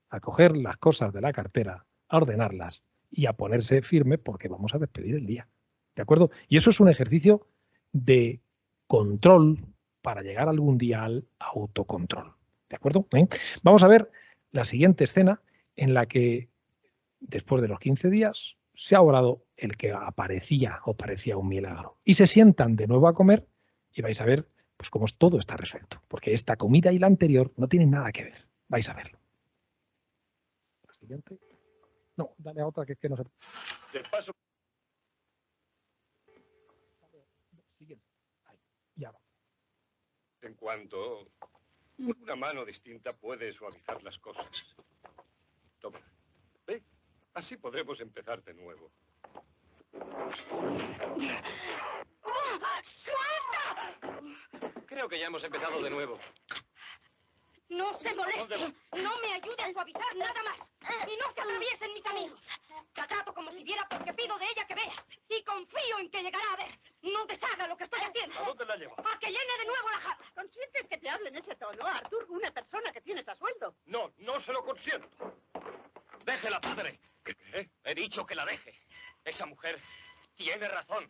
a coger las cosas de la cartera, a ordenarlas y a ponerse firme porque vamos a despedir el día. ¿De acuerdo? Y eso es un ejercicio de control para llegar algún día al autocontrol. ¿De acuerdo? ¿Eh? Vamos a ver la siguiente escena en la que después de los 15 días se ha orado el que aparecía o parecía un milagro. Y se sientan de nuevo a comer y vais a ver pues cómo todo está resuelto. Porque esta comida y la anterior no tienen nada que ver. Vais a verlo. La siguiente. No, dale a otra que es que no se... De paso, Siguiente. Ahí. Ya va. en cuanto una mano distinta puede suavizar las cosas. Toma. ¿Ve? Así podremos empezar de nuevo. Creo que ya hemos empezado de nuevo. No se moleste. ¿Dónde va? No me ayude a suavizar nada más. Y no se atraviese en mi camino. La trato como si viera porque pido de ella que vea. Y confío en que llegará a ver. No deshaga lo que estoy haciendo. ¿A dónde la lleva? A que llene de nuevo la jarra. ¿Consientes que te hable en ese tono, Arthur? Una persona que tienes a sueldo. No, no se lo consiento. Déjela, padre. ¿Qué? He dicho que la deje. Esa mujer tiene razón.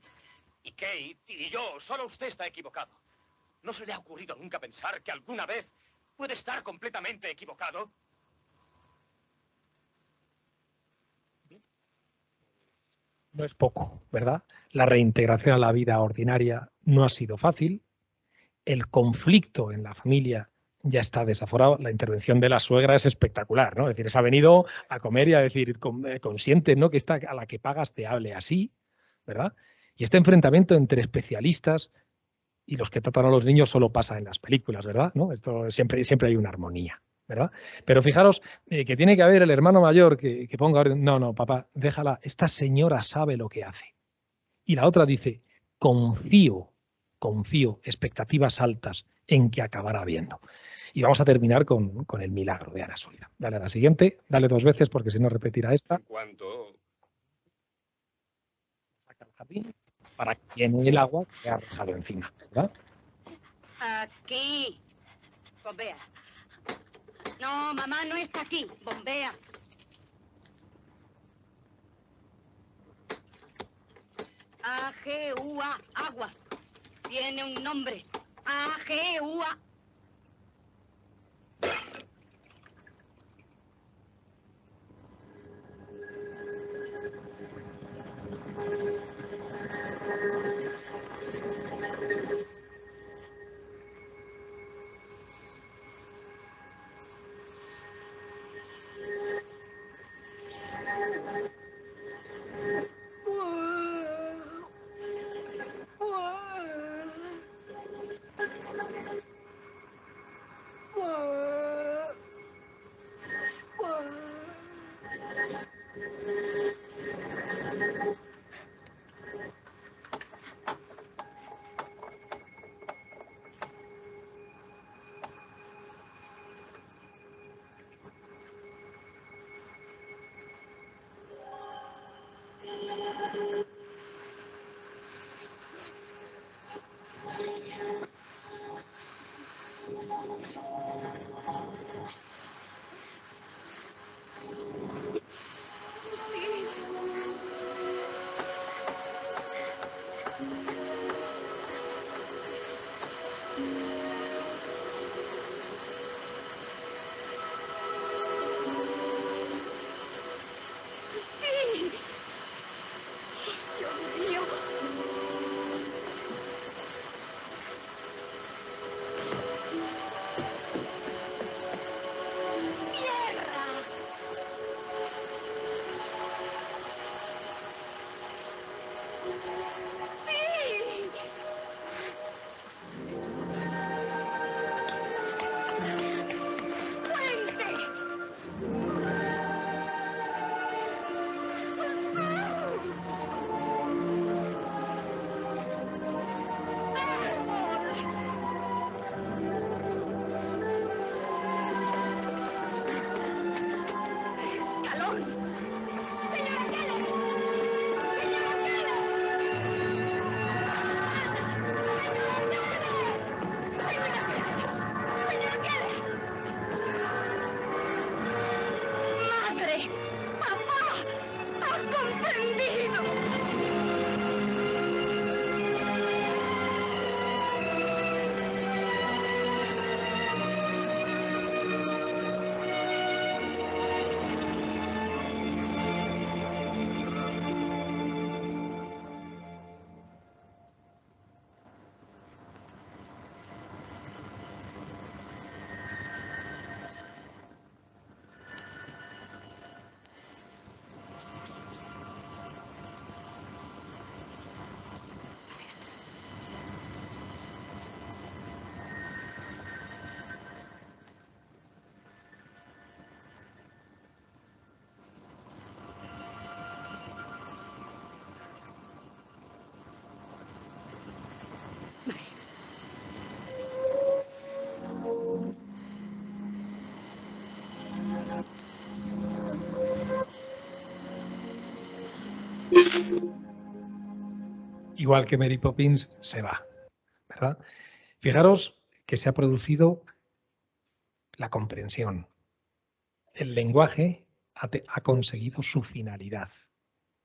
Y Kate y yo, solo usted está equivocado. ¿No se le ha ocurrido nunca pensar que alguna vez puede estar completamente equivocado? No es poco, ¿verdad? La reintegración a la vida ordinaria no ha sido fácil. El conflicto en la familia ya está desaforado. La intervención de la suegra es espectacular, ¿no? Es decir, se ha venido a comer y a decir, consiente, ¿no? Que esta a la que pagas te hable así, ¿verdad? Y este enfrentamiento entre especialistas y los que tratan a los niños solo pasa en las películas, ¿verdad? ¿No? Esto siempre hay una armonía, ¿verdad? Pero fijaros que tiene que haber el hermano mayor que ponga orden. No, papá, déjala, esta señora sabe lo que hace. Y la otra dice, confío, expectativas altas en que acabará viendo. Y vamos a terminar con el milagro de Ana Sólida. Dale a la siguiente, dale 2 veces porque si no repetirá esta. En cuanto... Saca el jardín para que llene el agua que ha arrojado encima, ¿verdad? Aquí. Bombea. No, mamá no está aquí. Bombea. A-G-U-A, agua. Tiene un nombre. A-G-U-A. Igual que Mary Poppins se va, ¿verdad? Fijaros que se ha producido la comprensión. El lenguaje ha conseguido su finalidad,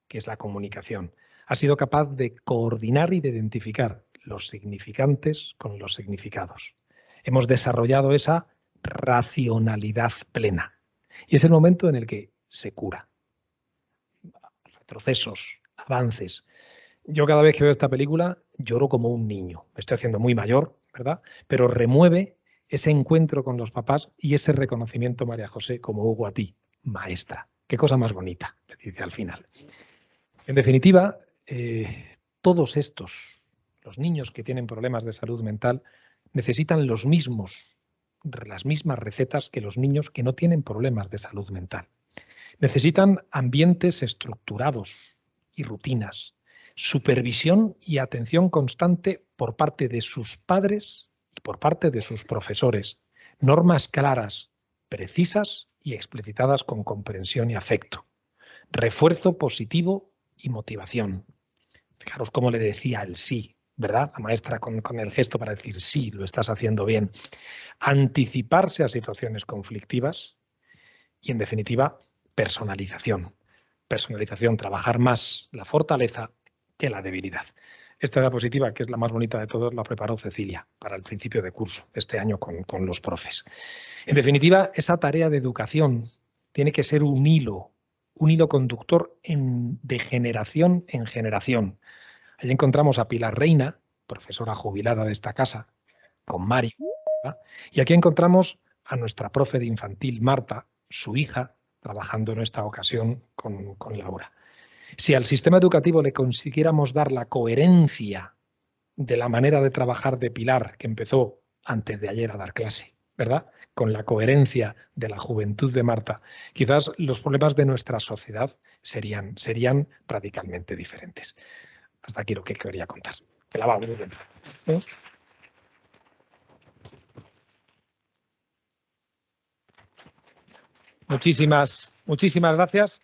que es la comunicación. Ha sido capaz de coordinar y de identificar los significantes con los significados. Hemos desarrollado esa racionalidad plena. Y es el momento en el que se cura. Retrocesos, avances. Yo cada vez que veo esta película lloro como un niño. Me estoy haciendo muy mayor, ¿verdad? Pero remueve ese encuentro con los papás y ese reconocimiento, María José, como Hugo a ti, maestra. Qué cosa más bonita, le dice al final. En definitiva, todos estos, los niños que tienen problemas de salud mental, necesitan las mismas recetas que los niños que no tienen problemas de salud mental. Necesitan ambientes estructurados y rutinas, supervisión y atención constante por parte de sus padres y por parte de sus profesores, normas claras, precisas y explicitadas con comprensión y afecto, refuerzo positivo y motivación. Fijaros cómo le decía el sí, ¿verdad? La maestra con el gesto para decir sí, lo estás haciendo bien. Anticiparse a situaciones conflictivas y, en definitiva, personalización. Personalización, trabajar más la fortaleza que la debilidad. Esta diapositiva, que es la más bonita de todas, la preparó Cecilia para el principio de curso, este año con los profes. En definitiva, esa tarea de educación tiene que ser un hilo conductor de generación en generación. Allí encontramos a Pilar Reina, profesora jubilada de esta casa, con Mario, ¿verdad? Y aquí encontramos a nuestra profe de infantil, Marta, su hija, trabajando en esta ocasión con Laura. Si al sistema educativo le consiguiéramos dar la coherencia de la manera de trabajar de Pilar, que empezó antes de ayer a dar clase, ¿verdad? Con la coherencia de la juventud de Marta, quizás los problemas de nuestra sociedad serían radicalmente diferentes. Hasta aquí lo que quería contar. Que la va muy bien. ¿Eh? Muchísimas gracias.